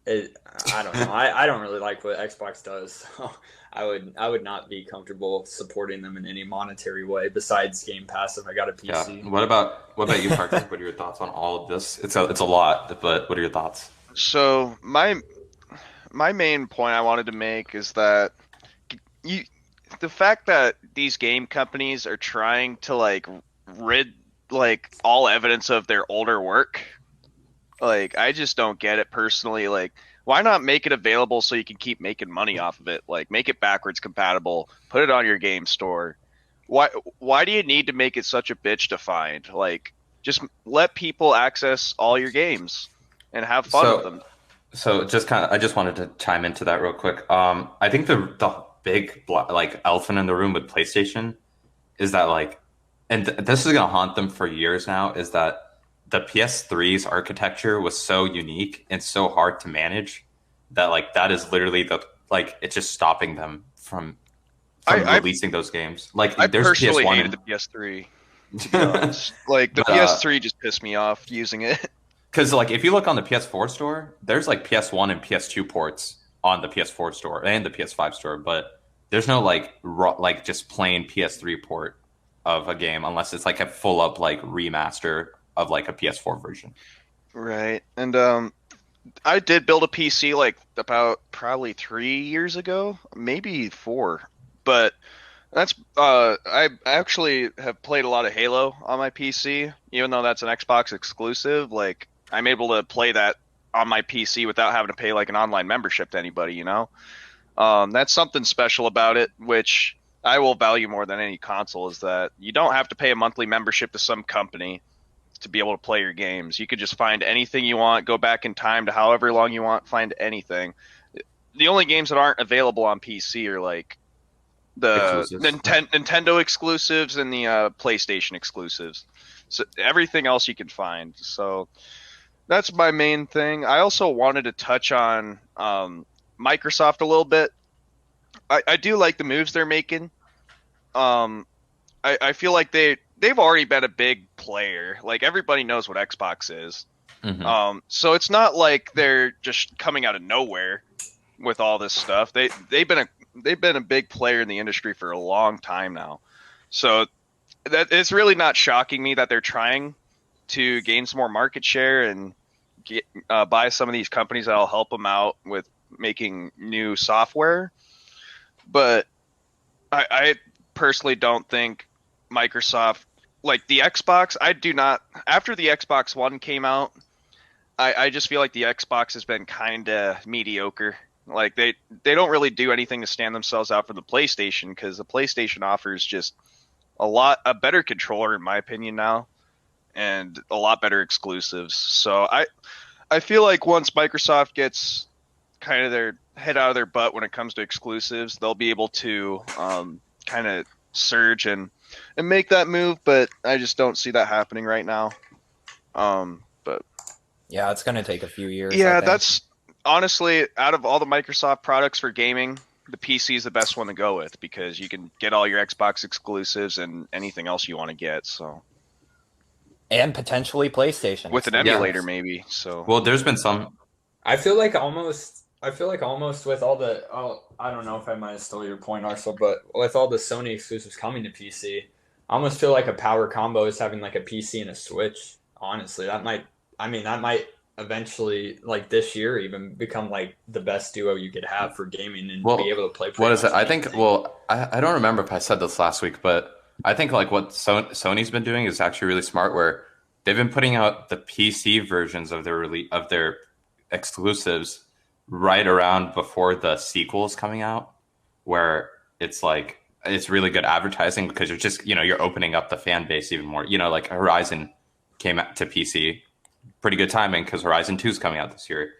I don't know. I don't really like what Xbox does. So I would not be comfortable supporting them in any monetary way besides Game Pass if I got a PC. Yeah. What about you, Parker? What are your thoughts on all of this? It's a lot, but what are your thoughts? So my main point I wanted to make is that the fact that these game companies are trying to like rid like all evidence of their older work, like I just don't get it personally. Like, why not make it available so you can keep making money off of it? Like, make it backwards compatible, put it on your game store. Why do you need to make it such a bitch to find? Like, just let people access all your games and have fun with them. So I just wanted to chime into that real quick. I think the big like elephant in the room with PlayStation is that like, and this is gonna haunt them for years now, is that the PS3's architecture was so unique and so hard to manage that like that is literally it's just stopping them from releasing those games. Like I there's personally PS1 hated the PS3. To be honest. Like the PS3 just pissed me off using it. Because like if you look on the PS4 store, there's like PS1 and PS2 ports on the PS4 store and the PS5 store, but there's no like just plain PS3 port of a game unless it's like a full up like remaster of like a PS4 version. Right. And I did build a PC like about probably 3 years ago, maybe 4. But that's I actually have played a lot of Halo on my PC, even though that's an Xbox exclusive. Like I'm able to play that on my PC without having to pay like an online membership to anybody, That's something special about it, which I will value more than any console, is that you don't have to pay a monthly membership to some company to be able to play your games. You could just find anything you want, go back in time to however long you want, find anything. The only games that aren't available on PC are like the Nintendo exclusives and the PlayStation exclusives. So everything else you can find. So that's my main thing. I also wanted to touch on Microsoft a little bit. I do like the moves they're making. I feel like they've already been a big player. Like everybody knows what Xbox is. So it's not like they're just coming out of nowhere with all this stuff. They've been a big player in the industry for a long time now. So that it's really not shocking me that they're trying to gain some more market share and buy some of these companies that'll help them out with making new software. But I personally don't think Microsoft, like the Xbox, I do not. After the Xbox One came out, I just feel like the Xbox has been kind of mediocre. Like they don't really do anything to stand themselves out from the PlayStation, because the PlayStation offers just a better controller in my opinion now, and a lot better exclusives. So I feel like once Microsoft gets kind of their head out of their butt when it comes to exclusives, they'll be able to kind of surge and make that move. But I just don't see that happening right now. But Yeah, it's going to take a few years. I yeah, think. that's honestly, out of all the Microsoft products for gaming, the PC is the best one to go with, because you can get all your Xbox exclusives and anything else you want to get. So And potentially PlayStation. with an emulator, maybe. So Well, there's been some. I feel like almost with all the I don't know if I might have stole your point, Arsenal, but with all the Sony exclusives coming to PC, I almost feel like a power combo is having like a PC and a Switch. Honestly, that might eventually, like this year, even become like the best duo you could have for gaming and be able to play. What is it? I think. anything. Well, I don't remember if I said this last week, but I think like what Sony's been doing is actually really smart. Where they've been putting out the PC versions of their exclusives right around before the sequels coming out, where it's like it's really good advertising, because you're just you're opening up the fan base even more. Like Horizon came out to PC. Pretty good timing, because Horizon 2 is coming out this year.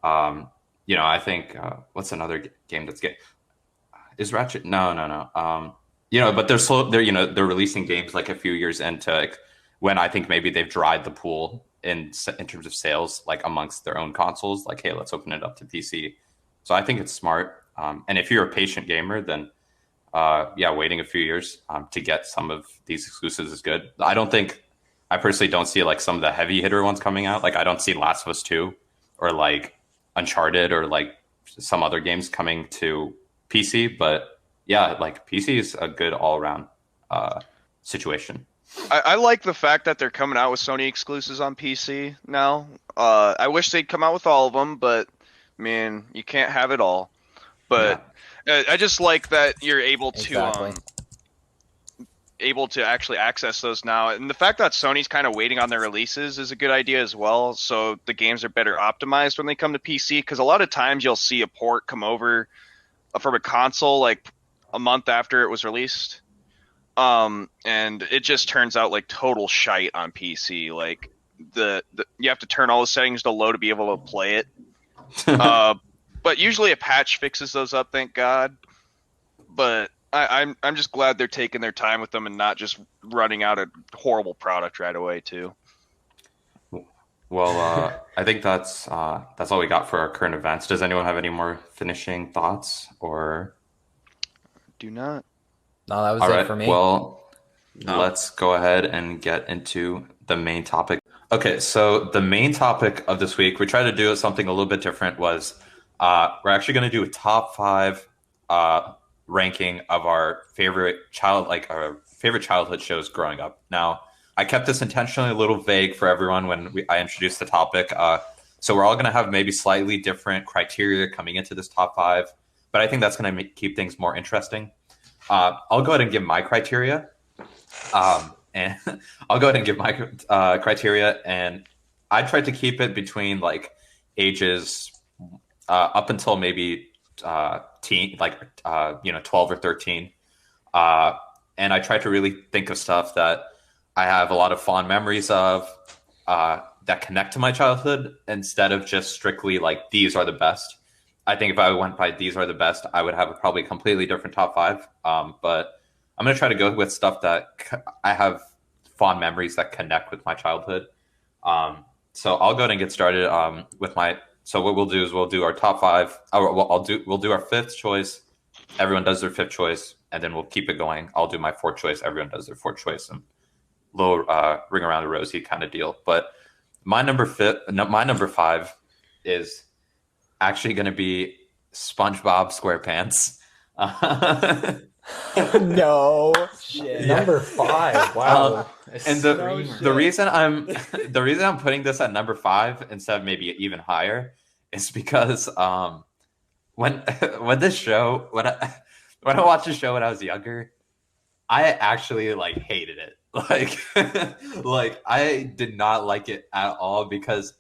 I think what's another game that's getting is Ratchet? No. But they're slow. They're releasing games like a few years into when I think maybe they've dried the pool in terms of sales, like amongst their own consoles. Like, hey, let's open it up to PC. So I think it's smart. And if you're a patient gamer, then waiting a few years to get some of these exclusives is good. I personally don't see like some of the heavy hitter ones coming out. Like I don't see Last of Us 2 or like Uncharted or like some other games coming to PC. But yeah, like PC is a good all around situation. I like the fact that they're coming out with Sony exclusives on PC now. I wish they'd come out with all of them, but man, you can't have it all. But I just like that you're able to actually access those now, and the fact that Sony's kind of waiting on their releases is a good idea as well. So the games are better optimized when they come to PC, because a lot of times you'll see a port come over from a console like a month after it was released. And it just turns out like total shite on PC. Like the you have to turn all the settings to low to be able to play it. But usually a patch fixes those up, thank God. But I'm just glad they're taking their time with them and not just running out a horrible product right away too. Well, I think that's all we got for our current events. Does anyone have any more finishing thoughts or? Do not. No, that was All it right. for me. Well, let's go ahead and get into the main topic. Okay, so the main topic of this week, we tried to do something a little bit different. Was we're actually going to do a top 5 ranking of our favorite childhood shows growing up. Now, I kept this intentionally a little vague for everyone when I introduced the topic. So we're all going to have maybe slightly different criteria coming into this top 5, but I think that's going to keep things more interesting. I'll go ahead and give my criteria. And I tried to keep it between like ages up until maybe teen, like 12 or 13. And I tried to really think of stuff that I have a lot of fond memories of that connect to my childhood, instead of just strictly like these are the best. I think if I went by these are the best, I would have probably a completely different top 5. But I'm going to try to go with stuff that I have fond memories that connect with my childhood. So I'll go ahead and get started with my. So what we'll do is we'll do our top 5. We'll do our 5th choice. Everyone does their 5th choice, and then we'll keep it going. I'll do my 4th choice. Everyone does their 4th choice, and little ring around the rosy kind of deal. But my number five is actually going to be SpongeBob SquarePants. No shit. Yeah. Number 5. Wow. A And screamer. the reason I'm putting this at number five instead of maybe even higher is because when when I watched the show when I was younger, I actually like hated it. Like like I did not like it at all because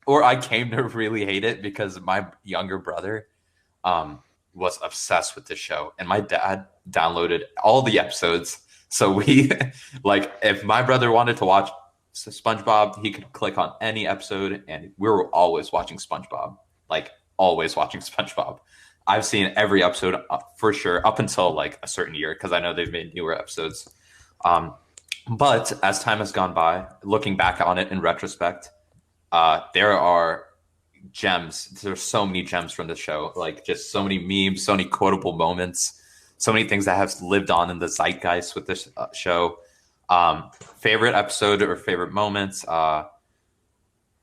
or I came to really hate it because my younger brother um was obsessed with this show and my dad downloaded all the episodes. So we like if my brother wanted to watch SpongeBob, he could click on any episode and we were always watching SpongeBob. Like always watching SpongeBob. I've seen every episode for sure up until like a certain year because I know they've made newer episodes. Um, but as time has gone by, looking back on it in retrospect, there are gems. There's so many gems from the show, like just so many memes, so many quotable moments, so many things that have lived on in the zeitgeist with this show. Favorite episode or favorite moments?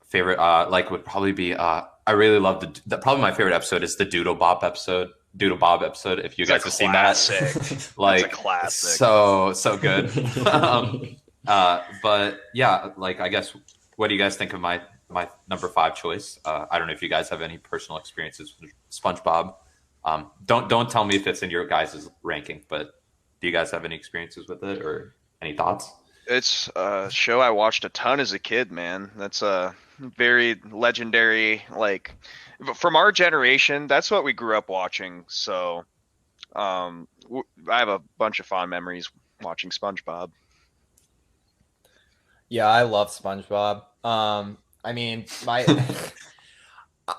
Favorite like would probably be I really love probably my favorite episode is the Doodle Bob episode. Doodle Bob episode. If you guys have seen that, like It's a classic. so good. But yeah, like I guess what do you guys think of my number five choice? I don't know if you guys have any personal experiences with SpongeBob. Don't tell me if it's in your guys' ranking, but do you guys have any experiences with it or any thoughts? It's a show I watched a ton as a kid, man. That's a very legendary, like from our generation, that's what we grew up watching. So I have a bunch of fond memories watching SpongeBob. Yeah, I love SpongeBob. I mean,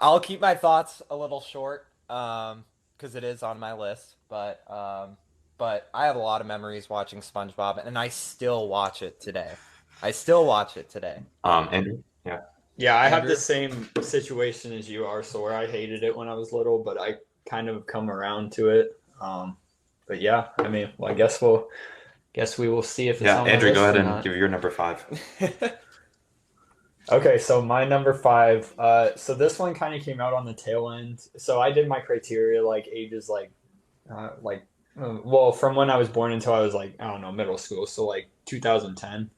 I'll keep my thoughts a little short, because it is on my list. But I have a lot of memories watching SpongeBob, and I still watch it today. Andrew, yeah. Yeah, I have Andrew? the same situation as you are, so where I hated it when I was little, but I kind of come around to it. But yeah, I mean, well, I guess we will see if it's Yeah, on my Andrew, list go ahead or and not. give your number five. Okay, so my number 5. So this one kind of came out on the tail end. So I did my criteria like ages well, from when I was born until I was like I don't know middle school, so like 2010.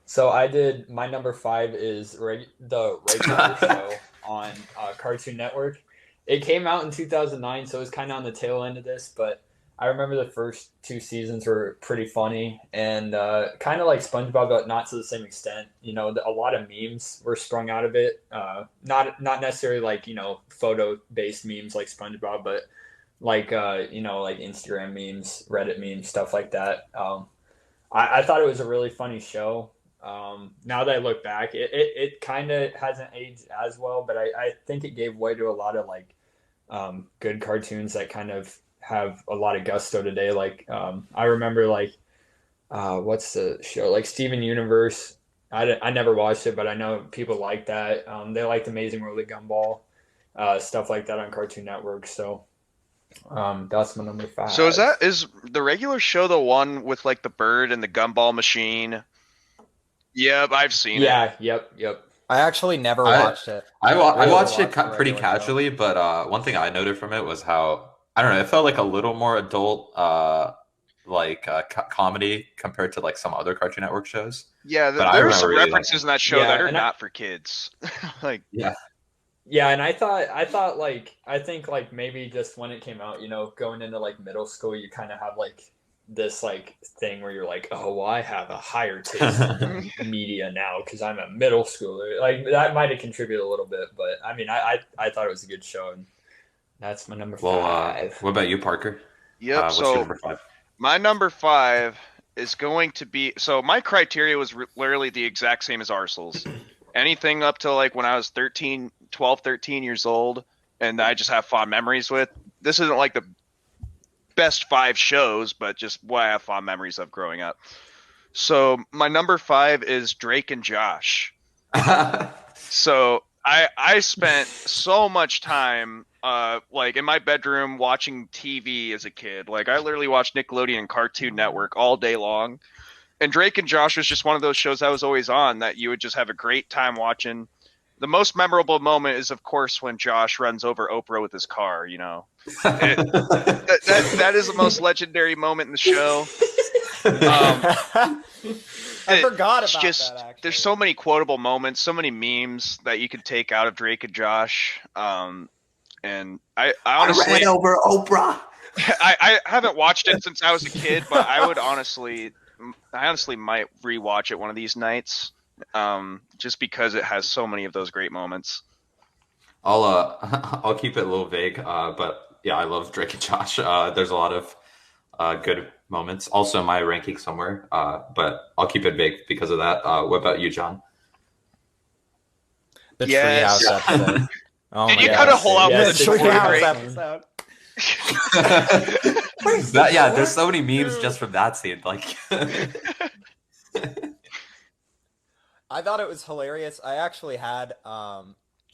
So I did my number 5 is the regular show on Cartoon Network. It came out in 2009, so it was kind of on the tail end of this, but I remember the first 2 seasons were pretty funny and kind of like SpongeBob, but not to the same extent. You know, a lot of memes were sprung out of it. Not necessarily like photo based memes like SpongeBob, but like like Instagram memes, Reddit memes, stuff like that. I thought it was a really funny show. Now that I look back, it kind of hasn't aged as well, but I think it gave way to a lot of like good cartoons that kind of have a lot of gusto today. Like I remember like what's the show like Steven Universe. I never watched it, but I know people like that. They liked Amazing World of Gumball, stuff like that on Cartoon Network. So that's my number 5. So is the regular show the one with like the bird and the gumball machine? Yep, I've seen it. Yeah, yep. I actually never watched it. I Really watched it watched the pretty regular show. casually, but one thing I noted from it was how I don't know, it felt like a little more adult, comedy compared to like some other Cartoon Network shows. Yeah, But I there are remember some really references in that show Yeah, that are and not for kids. Like, Yeah, Yeah, and I thought like I think like maybe just when it came out, going into like middle school, you kind of have like this like thing where you're like, oh, well, I have a higher taste in media now because I'm a middle schooler. Like that might have contributed a little bit, but I mean, I thought it was a good show, and that's my number 5. well, what about you, Parker? yep. What's your So number five? my number 5 is going to be. So my criteria was literally the exact same as Arsenal's. Anything up to like when I was 12, 13 years old, and I just have fond memories with. This isn't like the best 5 shows, but just what I have fond memories of growing up. So my number 5 is Drake and Josh. So I spent so much time like in my bedroom watching TV as a kid. Like I literally watched Nickelodeon and Cartoon Network all day long. And Drake and Josh was just one of those shows I was always on that you would just have a great time watching. The most memorable moment is, of course, when Josh runs over Oprah with his car. That is the most legendary moment in the show. I forgot about just, that, actually. There's so many quotable moments, so many memes that you could take out of Drake and Josh. And I honestly ran over Oprah. I haven't watched it since I was a kid, but I honestly might rewatch it one of these nights, just because it has so many of those great moments. I'll keep it a little vague, but yeah, I love Drake and Josh. There's a lot of good moments. Also, my ranking somewhere, but I'll keep it vague because of that. What about you, John? The Yes. Treehouse episode. Oh Did my you God. cut a hole out Yeah, for the the Treehouse Treehouse episode? episode. Yeah, there's so many memes just from that scene. Like, I thought it was hilarious. I actually had a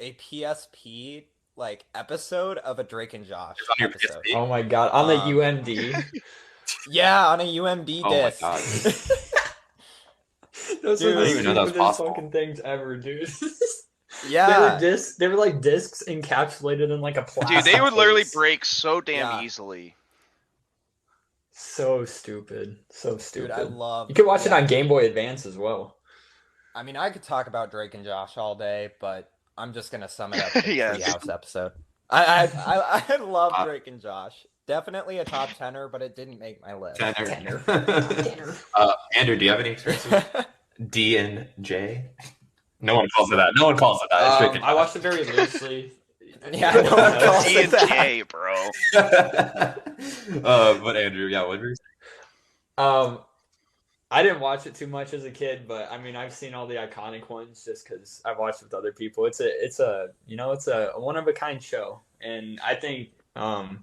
PSP like episode of a Drake and Josh It's on your episode. PSP? Oh my god, on the UMD. Yeah, on a UMD Oh my disc. God. Those Dude, are I the didn't even know that was stupidest possible. fucking things ever, dude. Yeah. They were like discs encapsulated in like a plastic. Dude, they would literally case. break so damn Yeah. easily. So stupid. So stupid. Dude, I love. You could watch it yeah. on Game Boy Advance as well. I mean, I could talk about Drake and Josh all day, but I'm just gonna sum it up in the Yes. Treehouse episode. I love Drake and Josh. Definitely a top tenner, but it didn't make my list. Tanner. Andrew, do you have any experience with D and J? No one calls it that. No one calls it that. It's Drake and I watched it very loosely. Yeah, no one calls D it and that. J, bro. But Andrew, yeah, what were you I didn't watch it too much as a kid, but I mean, I've seen all the iconic ones just because I've watched with other people. It's a one of a kind show, and I think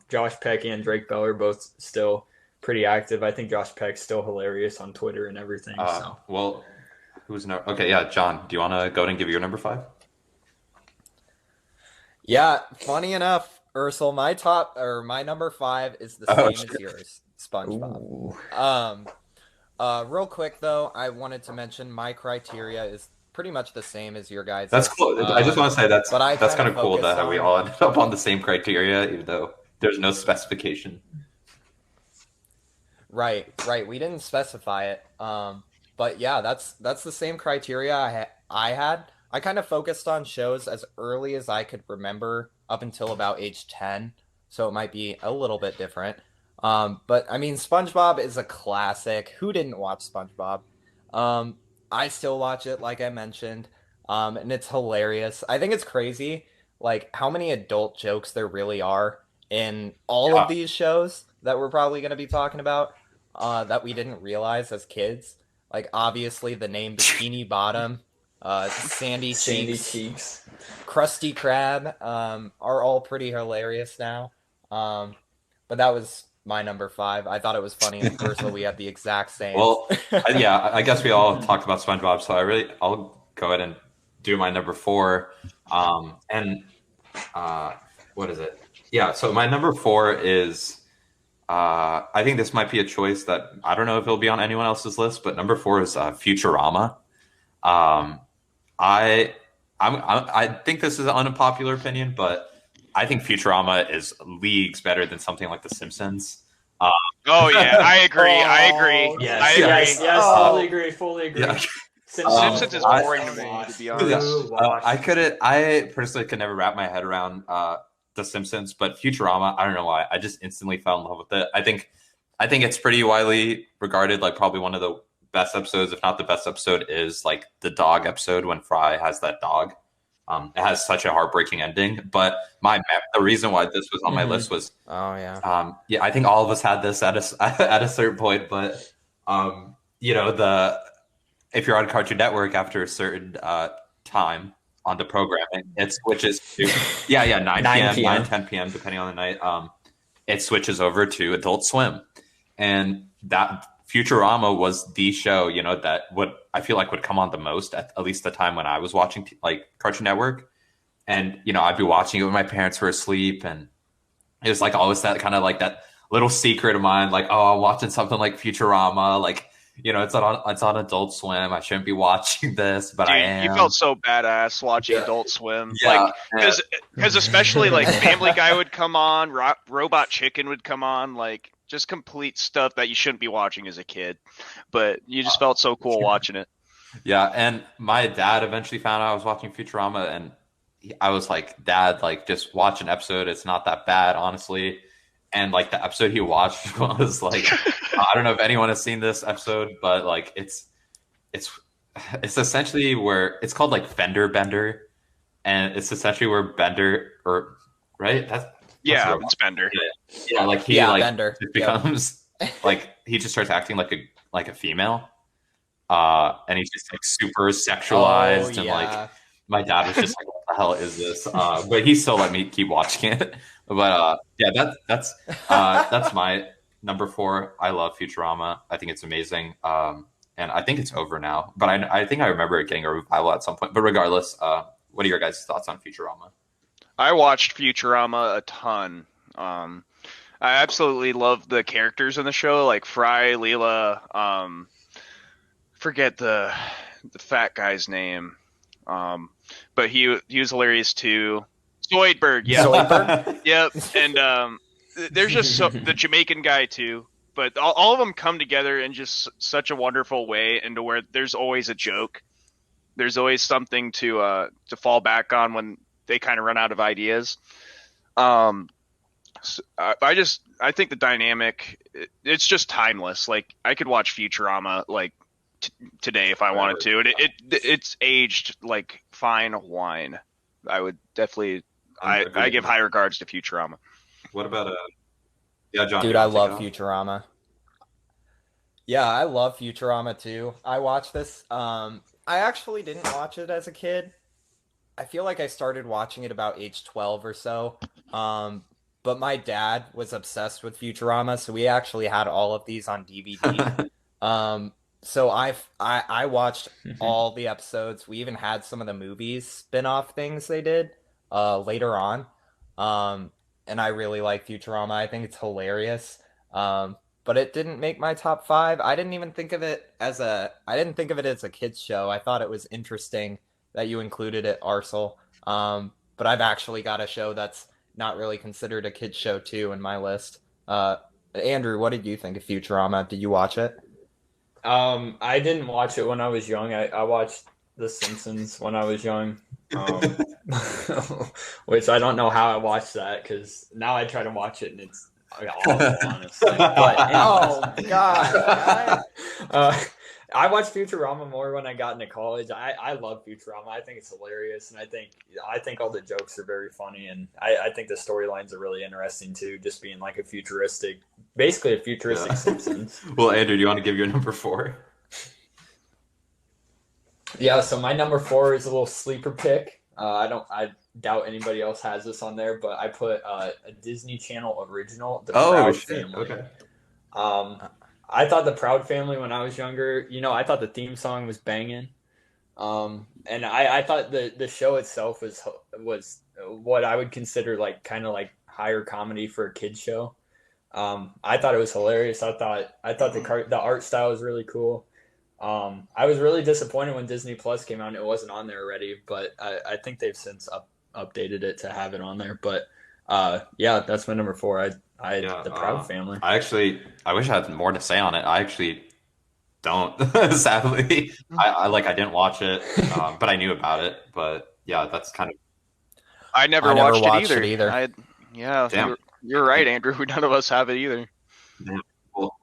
Josh Peck and Drake Bell are both still pretty active. I think Josh Peck's still hilarious on Twitter and everything. So Well, who's no? Okay, yeah, John. Do you want to go ahead and give your number 5? Yeah, funny enough, Ursel, my number 5 is the Oh, same as yours, SpongeBob. Ooh. Real quick though, I wanted to mention my criteria is pretty much the same as your guys'. That's cool. I just want to say that's but I kind kinda of cool focus that we on- all ended up on the same criteria, even though there's no specification. Right. We didn't specify it. But yeah, that's the same criteria I had. I kind of focused on shows as early as I could remember up until about age 10, so it might be a little bit different. But I mean, SpongeBob is a classic. Who didn't watch SpongeBob? I still watch it, like I mentioned, and it's hilarious. I think it's crazy, like how many adult jokes there really are in all of these shows that we're probably going to be talking about that we didn't realize as kids. Like obviously the name Bikini Bottom, Sandy Cheeks, Krusty Krab are all pretty hilarious now. But that was my number 5. I thought it was funny. And personally, we had the exact same. Well, yeah, I guess we all talked about SpongeBob, so I'll go ahead and do my number 4. What is it? Yeah, so my number 4 is I think this might be a choice that I don't know if it'll be on anyone else's list, but number 4 is Futurama. I think this is an unpopular opinion, but I think Futurama is leagues better than something like The Simpsons. Oh yeah, I agree. Yes, I agree. Yes, fully agree. Yeah. Simpsons is boring to me, to be honest. I personally could never wrap my head around The Simpsons, but Futurama, I don't know why. I just instantly fell in love with it. I think it's pretty widely regarded, like probably one of the best episodes, if not the best episode, is like the dog episode when Fry has that dog. It has such a heartbreaking ending, but the reason why this was on my list was, I think all of us had this at a certain point, but if you're on Cartoon Network after a certain time on the programming, it switches to 9 p.m. 10 p.m. depending on the night. It switches over to Adult Swim, and that Futurama was the show, that I feel like would come on the most at least the time when I was watching like Cartoon Network. And, I'd be watching it when my parents were asleep. And it was like always that kind of like that little secret of mine, like, oh, I'm watching something like Futurama. Like it's on Adult Swim. I shouldn't be watching this, but I Dude, you am. felt so badass watching Yeah. Adult Swim, Yeah, because especially like Family Guy would come on, Robot Chicken would come on, like just complete stuff that you shouldn't be watching as a kid, but you just felt so cool watching it. yeah. And my dad eventually found out I was watching Futurama, and I was like, Dad, like just watch an episode. It's not that bad, honestly. And like the episode he watched was like, I don't know if anyone has seen this episode, but like it's it's essentially where it's called like Fender Bender, and it's essentially where Bender or right that's Yeah, what it's Bender. yeah, like he Yeah, like Bender. just Yep. becomes like he just starts acting like a female, and he's just like super Oh sexualized and like yeah. my dad was just like, "What the hell is this?" But he still let me keep watching it. But yeah, that's my number four. I love Futurama. I think it's amazing. And I think it's over now. But I think I remember it getting a revival at some point. But regardless, what are your guys' thoughts on Futurama? I watched Futurama a ton. Um, I absolutely love the characters in the show, like Fry, Leela. Forget the fat guy's name, but he was hilarious too. Zoidberg, yeah, Zoidberg? yep. And there's just the Jamaican guy too. But all of them come together in just such a wonderful way, and to where there's always a joke. There's always something to fall back on when they kind of run out of ideas. Um, I think the dynamic it's just timeless. Like I could watch Futurama like today if I wanted to, and it's aged like fine wine. I would definitely I give high regards to Futurama. What about yeah, John? Dude, you I wanna take love it off? Futurama. Yeah, I love Futurama too. I watched this. I actually didn't watch it as a kid. I feel like I started watching it about age 12 or so. But my dad was obsessed with Futurama, so we actually had all of these on DVD. So I watched all the episodes. We even had some of the movies spin-off things they did later on. And I really like Futurama. I think it's hilarious. But it didn't make my top five. I didn't even think of it as a kids show. I thought it was interesting that you included it, Arcel. But I've actually got a show that's not really considered a kids show too in my list. Andrew, what did you think of Futurama? Did you watch it? I didn't watch it when I was young. I watched The Simpsons when I was young, which I don't know how I watched that because now I try to watch it and it's awful, honestly. But Oh God! I watched Futurama more when I got into college. I love Futurama. I think it's hilarious, and I think all the jokes are very funny, and I think the storylines are really interesting too. Just being like basically a futuristic Simpsons. Well, Andrew, do you want to give your number four? Yeah, so my number four is a little sleeper pick. I doubt anybody else has this on there, but I put a Disney Channel original, The Proud Family. Okay. I thought The Proud Family when I was younger, I thought the theme song was banging. And I thought the show itself was what I would consider like kind of like higher comedy for a kid's show. I thought it was hilarious. I thought the art style was really cool. I was really disappointed when Disney Plus came out and it wasn't on there already, but I think they've since updated it to have it on there. But yeah, that's my number four. The Proud Family. I wish I had more to say on it. I actually don't, sadly. I didn't watch it, but I knew about it. But yeah, that's kind of. I never watched it either. Yeah, Damn. you're right, Andrew. None of us have it either. Yeah. Well,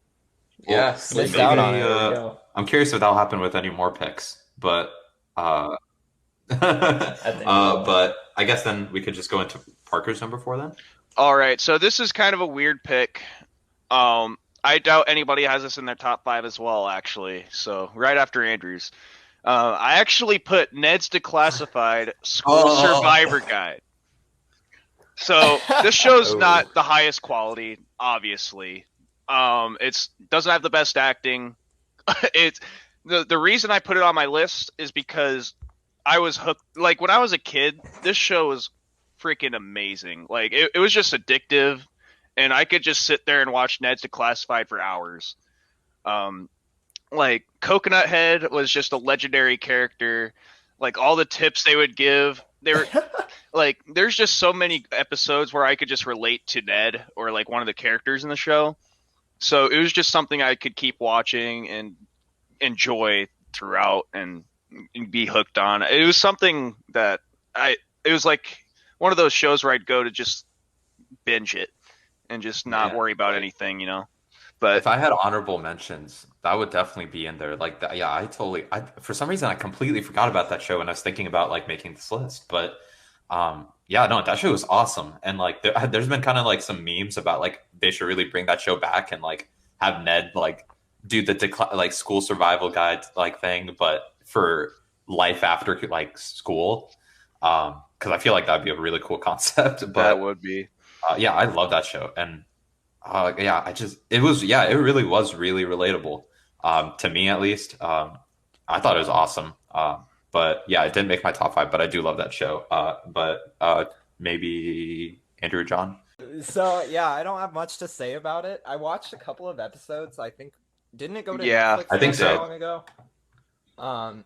Yeah, missed out on it. I'm curious if that'll happen with any more picks, but but I guess then we could just go into Parker's number four then. All right, so this is kind of a weird pick. I doubt anybody has this in their top five as well, actually. So right after Andrew's, I actually put Ned's Declassified School Survivor Guide. So this show's not the highest quality, obviously. It doesn't have the best acting. It's the reason I put it on my list is because I was hooked. Like when I was a kid, this show was freaking amazing. Like it was just addictive, and I could just sit there and watch Ned's Declassified for hours. like Coconut Head was just a legendary character. Like all the tips they would give, they were like, there's just so many episodes where I could just relate to Ned or like one of the characters in the show. So it was just something I could keep watching and enjoy throughout and be hooked on. It was something that it was like one of those shows where I'd go to just binge it and just not Yeah. worry about anything, you know. But If I had honorable mentions, that would definitely be in there. Like that, yeah, for some reason I completely forgot about that show when I was thinking about like making this list. But yeah, no, that show was awesome. And like there's been kind of like some memes about like they should really bring that show back and like have Ned like do the like school survival guide like thing, but for life after like school. Because I feel like that'd be a really cool concept. that But would be. yeah, I love that show. And yeah, it really was really relatable, to me at least. I thought it was awesome. But yeah, it didn't make my top five, but I do love that show. But maybe Andrew or John. So yeah, I don't have much to say about it. I watched a couple of episodes. I think didn't it go to Yeah, Netflix I think not so. that long ago?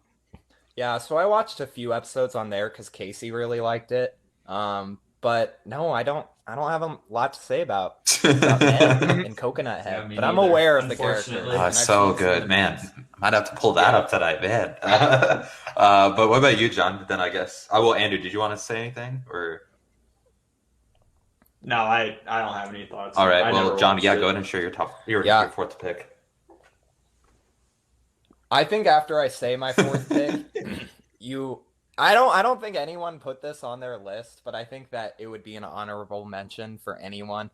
Yeah, so I watched a few episodes on there because Casey really liked it. But no, I don't have a lot to say about Ned and Coconut Head. Yeah, me but I'm neither, aware of the character. unfortunately. and I've So seen some of good, the man. memes. I might have to pull that up tonight, man. But what about you, John? Then I guess. Well, Andrew, did you want to say anything or? No, I don't have any thoughts. All right. I Well, never John, watched yeah, it. go ahead and share your Yeah. your fourth pick. I think after I say my fourth pick, I don't think anyone put this on their list, but I think that it would be an honorable mention for anyone.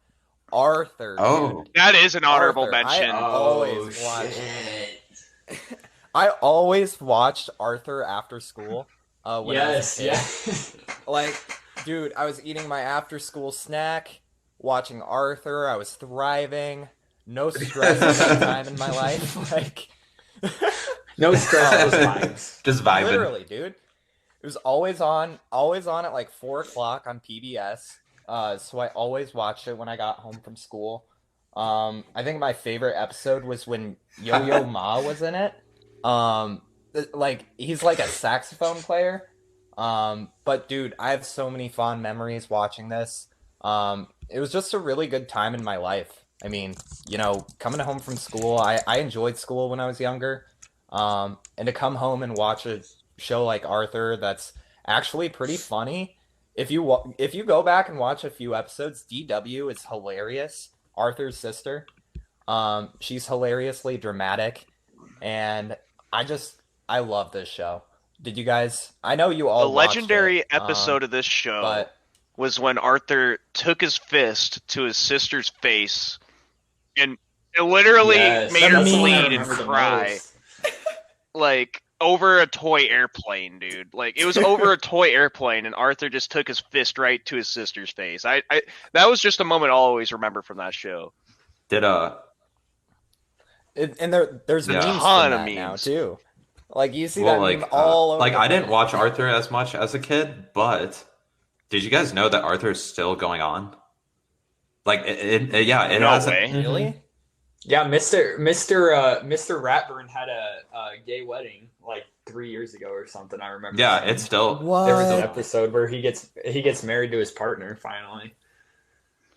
Arthur. Oh, Dude. That is an honorable Arthur, mention. I Oh, always watched. shit. I always watched Arthur after school. When I was a Yes, kid. yeah. Like, dude, I was eating my after school snack, watching Arthur. I was thriving. No stress at that time in my life. Like, No stress those times. just vibing. literally, dude. It was always on at like 4 o'clock on PBS. So I always watched it when I got home from school. I think my favorite episode was when Yo-Yo Ma was in it. Like he's like a saxophone player. But dude, I have so many fond memories watching this. It was just a really good time in my life. I mean, you know, coming home from school, I enjoyed school when I was younger. And to come home and watch a show like Arthur that's actually pretty funny. If you go back and watch a few episodes, DW is hilarious. Arthur's sister. She's hilariously dramatic, and I love this show. Did you guys? I know you all The watched legendary it, episode of this show but was when Arthur took his fist to his sister's face and it literally Yes, made her that's the one I bleed and remember the cry. most. Like over a toy airplane, dude. Like it was over a toy airplane and Arthur just took his fist right to his sister's face. I that was just a moment I'll always remember from that show. Did and there's Yeah. memes Ton from of that now memes. too. Like you see well that like meme all over. like the I didn't place. watch Arthur as much as a kid, but did you guys know that Arthur is still going on? Like yeah, it No hasn't. way. Really? Yeah, Mr. Ratburn had a gay wedding like 3 years ago or something. I remember. Yeah, seeing. it's still. What? There was an episode where he gets married to his partner finally.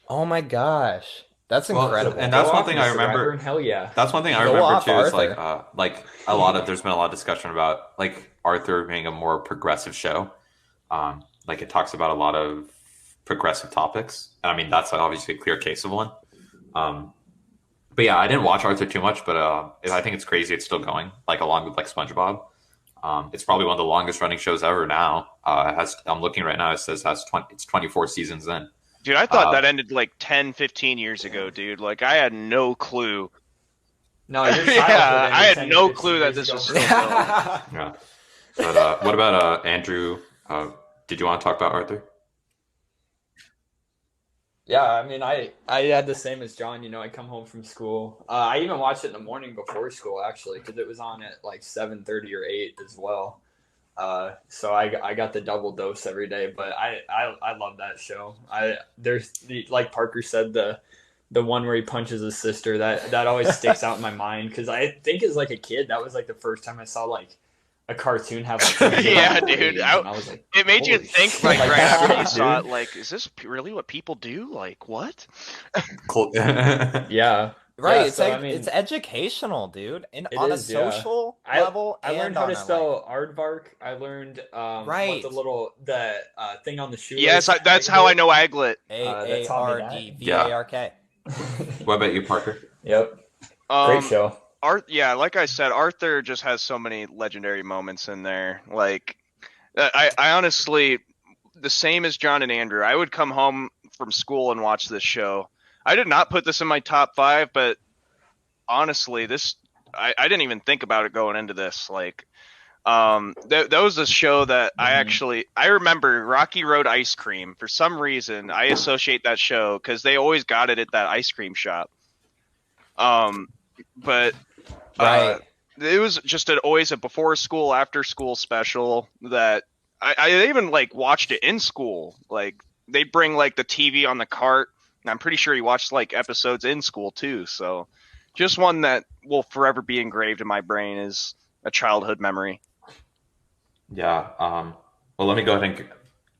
Oh my gosh, that's Well, incredible. and that's Go one off, thing I Mr. remember. Ratburn, hell yeah. That's one thing I Go remember off, too. Is Arthur. like there's been a lot of discussion about like Arthur being a more progressive show. Like it talks about a lot of progressive topics. And I mean that's obviously a clear case of one. But yeah, I didn't watch Arthur too much, but I think it's crazy it's still going. Like along with like SpongeBob. It's probably one of the longest running shows ever now. I'm looking right now. It says it's 24 seasons in. Dude, I thought that ended like 10, 15 years ago, dude. Like I had no clue. No, your childhood Yeah, ended I had 10 no 15 clue that years this ago. was still going. Yeah. But what about Andrew? Did you want to talk about Arthur? Yeah, I mean, I had the same as John. You know, I come home from school. I even watched it in the morning before school, actually, because it was on at like 7:30 or 8 as well. So I got the double dose every day. But I love that show. There's like Parker said, the the one where he punches his sister. That always sticks out in my mind because I think as like a kid that was like the first time I saw like a cartoon have like Yeah, rage, dude. and I was like, It made you holy think shit, like like right after you shit, saw it, dude. like, is this really what people do? Like, what? Cool. Yeah. Right, Yeah, so I it's mean, educational, dude, and it on a is, yeah. social I level I learned and how to on a like spell aardvark. I learned what right. the thing on the Yes, shoelace that's how I did. know Aglet. That A taught me R that. D V A Yeah. R K. What about you, Parker? Yep. Great Um, show. Yeah, like I said, Arthur just has so many legendary moments in there. Like, I honestly, the same as John and Andrew, I would come home from school and watch this show. I did not put this in my top 5, but honestly, I didn't even think about it going into this. Like, that was a show that I remember Rocky Road ice cream. For some reason, I associate that show because they always got it at that ice cream shop. But Right. it was just always a before school, after school special that I even like watched it in school. Like they'd bring like the TV on the cart, and I'm pretty sure he watched like episodes in school too. So just one that will forever be engraved in my brain is a childhood memory. Yeah. Well, let me go ahead and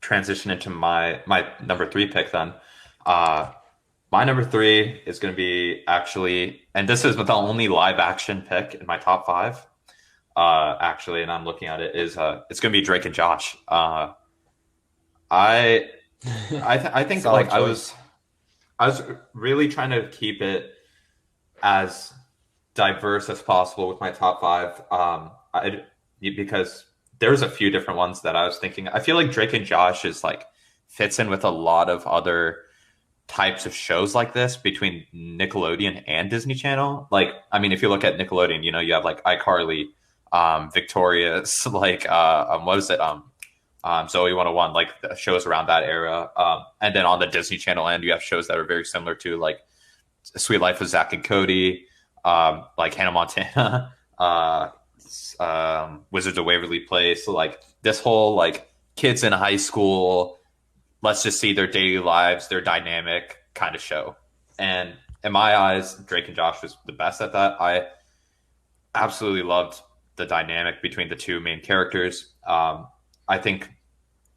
transition into my number 3 pick then. Uh, my number 3 is going to be actually, and this is the only live action pick in my top 5. Actually, and I'm looking at it is it's going to be Drake and Josh. I I think Solid like choice. I was really trying to keep it as diverse as possible with my top 5. Because there's a few different ones that I was thinking. I feel like Drake and Josh is like fits in with a lot of other types of shows like this between Nickelodeon and Disney Channel. Like, I mean, if you look at Nickelodeon, you have like iCarly, Victorious, like what is it? Zoe 101, like the shows around that era. And then on the Disney Channel end, you have shows that are very similar to like Sweet Life of Zach and Cody, like Hannah Montana, Wizards of Waverly Place. So like this whole like kids in high school, let's just see their daily lives, their dynamic kind of show. And in my eyes, Drake and Josh was the best at that. I absolutely loved the dynamic between the two main characters. I think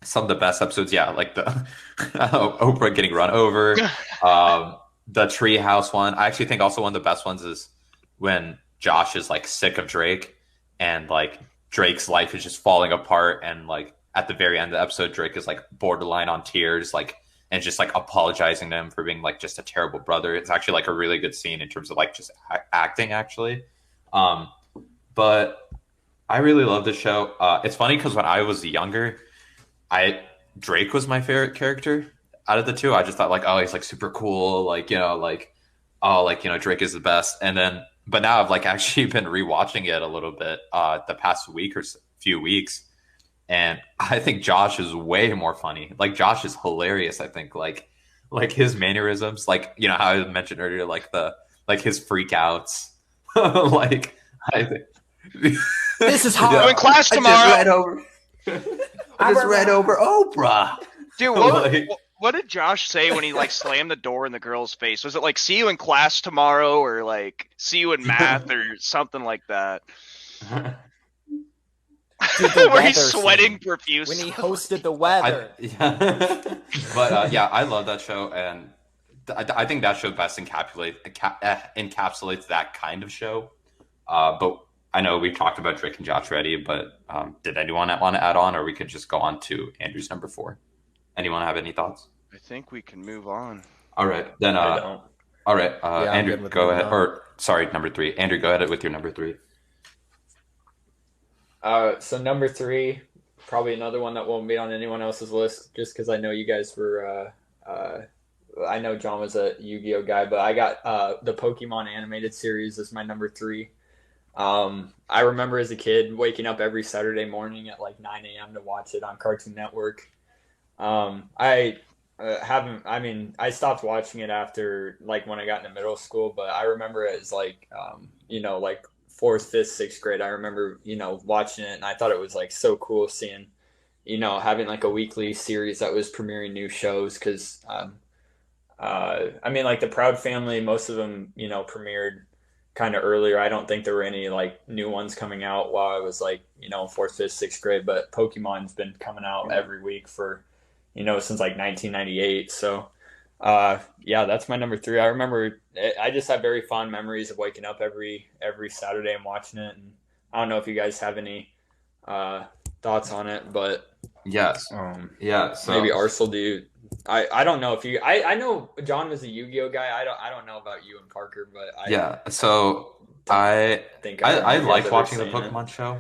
some of the best episodes, yeah, like the Oprah getting run over, the treehouse one. I actually think also one of the best ones is when Josh is like sick of Drake and like Drake's life is just falling apart, and like at the very end of the episode, Drake is like borderline on tears, like and just like apologizing to him for being like just a terrible brother. It's actually like a really good scene in terms of like just acting actually. But I really love the show. It's funny because when I was younger, Drake was my favorite character out of the two. I just thought like, oh, he's like super cool, like like oh, like Drake is the best. And then, but now I've like actually been rewatching it a little bit the past week or few weeks, and I think Josh is way more funny. Like Josh is hilarious. I think like his mannerisms, like how I mentioned earlier, like the like his freakouts, like I think. This is I'm hard. in class I tomorrow. just read over. I just read over Oprah. Dude, Like- what did Josh say when he like slammed the door in the girl's face? Was it like "see you in class tomorrow" or like "see you in math" or something like that? Dude, the Where he's weather sweating scene. profuse. When he hosted the weather. Yeah. But yeah, I love that show, and I think that show best encapsulates that kind of show. But I know we've talked about Drake and Josh already, but did anyone want to add on, or we could just go on to Andrew's number 4? Anyone have any thoughts? I think we can move on. All right, then. I don't. All right, Yeah, I'm Andrew, good with go moving ahead. on. Or sorry, number 3. Andrew, go ahead with your number 3. So number 3, probably another one that won't be on anyone else's list, just because I know you guys were. I know John was a Yu-Gi-Oh guy, but I got the Pokemon animated series as my number 3. I remember as a kid waking up every Saturday morning at like 9 a.m. to watch it on Cartoon Network. I haven't. I mean, I stopped watching it after like when I got into middle school, but I remember it as like like 4th, 5th, 6th grade. I remember watching it, and I thought it was like so cool seeing having like a weekly series that was premiering new shows because I mean, like the Proud Family, most of them, premiered kind of earlier. I don't think there were any like new ones coming out while I was like, fourth, fifth, sixth grade. But Pokemon's been coming out every week for, since like 1998. So, yeah, that's my number three. I remember I just have very fond memories of waking up every Saturday and watching it. And I don't know if you guys have any thoughts on it, but Yes. Yeah. So maybe Arcel, do you? I don't know if you. I know John was a Yu-Gi-Oh guy. I don't know about you and Parker, but yeah. So I think I remember you guys like ever watching the saying it. Pokemon show.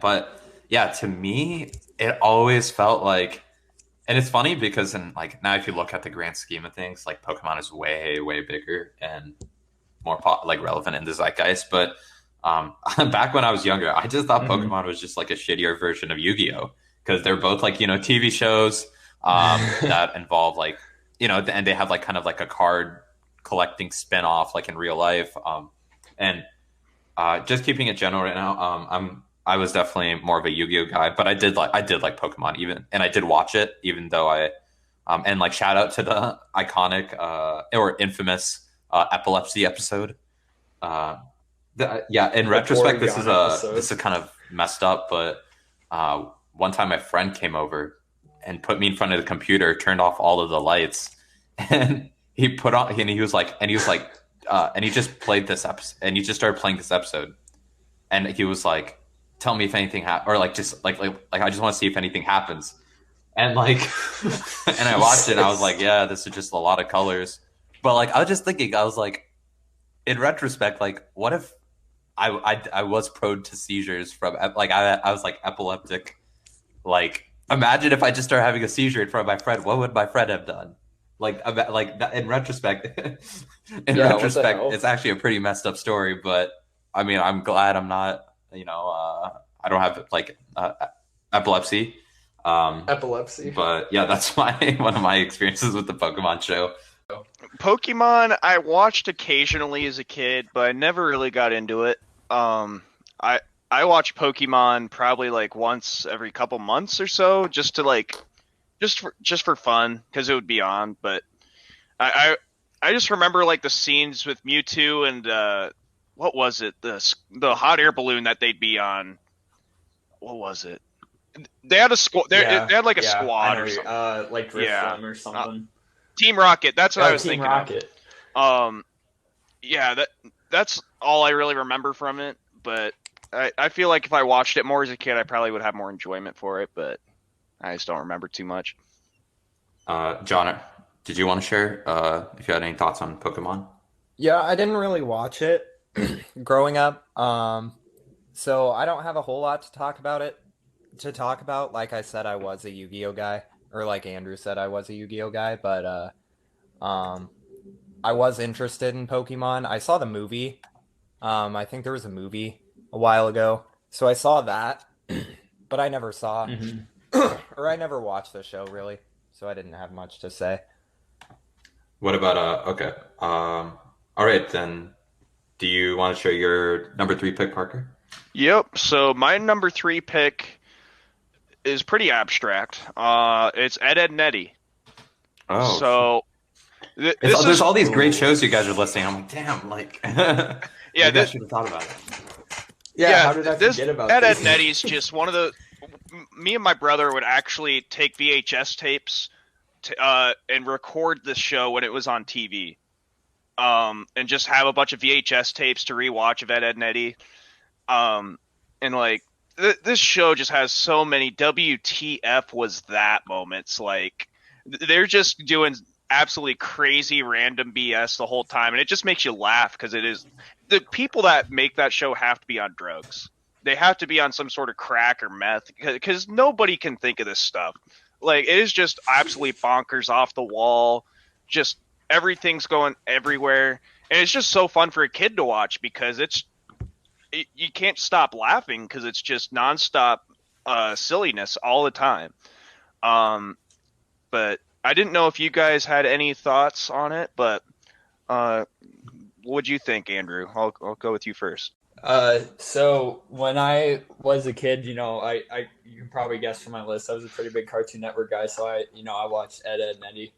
But yeah, to me, it always felt like, and it's funny because in like now if you look at the grand scheme of things, like Pokemon is way bigger and more like relevant in the zeitgeist. But back when I was younger, I just thought Mhm. Pokemon was just like a shittier version of Yu-Gi-Oh because they're both like TV shows that involve like and they have like kind of like a card collecting spin-off like in real life. And just keeping it general right now, I was definitely more of a Yu-Gi-Oh guy, but I did like Pokemon even, and I did watch it even though and like shout out to the iconic or infamous epilepsy episode. Uh, yeah, in The retrospect, Porygon episode. this is kind of messed up, but one time my friend came over and put me in front of the computer, turned off all of the lights, and he put on and he was like and he just played this episode and he just started playing this episode and he was like, tell me if anything or like just like I just want to see if anything happens. And like and I watched it and I was like, yeah, this is just a lot of colors. But like I was just thinking, I was like, in retrospect, like what if I was prone to seizures from like I was like epileptic. Like imagine if I just started having a seizure in front of my friend, what would my friend have done? Like in retrospect, Yeah, what the hell? it's actually a pretty messed up story. But I mean, I'm glad I'm not, I don't have like epilepsy. Epilepsy. But yeah, that's my one of my experiences with the Pokemon show. Pokemon, I watched occasionally as a kid, but I never really got into it. I watch Pokemon probably like once every couple months or so, just to like just for fun because it would be on. But I just remember like the scenes with Mewtwo and what was it, the hot air balloon that they'd be on. What was it? They had a squad. Yeah, They had like a yeah, I squad know or something. like Yeah. Drifloon or something. Team Rocket. That's what I was Team thinking Rocket. of. Yeah, that's all I really remember from it. But I feel like if I watched it more as a kid, I probably would have more enjoyment for it. But I just don't remember too much. John, did you want to share if you had any thoughts on Pokemon? Yeah, I didn't really watch it growing up. So I don't have a whole lot to talk about it. To talk about, like I said, I was a Yu-Gi-Oh guy, or like Andrew said, I was a Yu-Gi-Oh guy. But um, I was interested in Pokemon. I saw the movie. I think there was a movie a while ago, so I saw that, but I never saw Mhm. or I never watched the show really, so I didn't have much to say. What about okay. All right then. Do you want to share your number 3 pick, Parker? Yep. So my number 3 pick is pretty abstract. It's Ed, and Eddie. Oh, So there's all these great shows you guys are listing. I'm like, damn, like, yeah. maybe I should have thought about it. Yeah, how did I this forget about Ed, this? and Eddie's just one of the. Me and my brother would actually take VHS tapes and record this show when it was on TV. And just have a bunch of VHS tapes to rewatch of Ed, and Eddie. And like this show just has so many WTF was that moments. Like they're just doing absolutely crazy random BS the whole time, and it just makes you laugh because it is the people that make that show have to be on drugs. They have to be on some sort of crack or meth because nobody can think of this stuff. Like it is just absolutely bonkers, off the wall. Just everything's going everywhere, and it's just so fun for a kid to watch because you can't stop laughing because it's just nonstop silliness all the time. But I didn't know if you guys had any thoughts on it, but what'd you think, Andrew? I'll go with you first. So when I was a kid, I you can probably guess from my list, I was a pretty big Cartoon Network guy. So I watched Ed, and Eddie.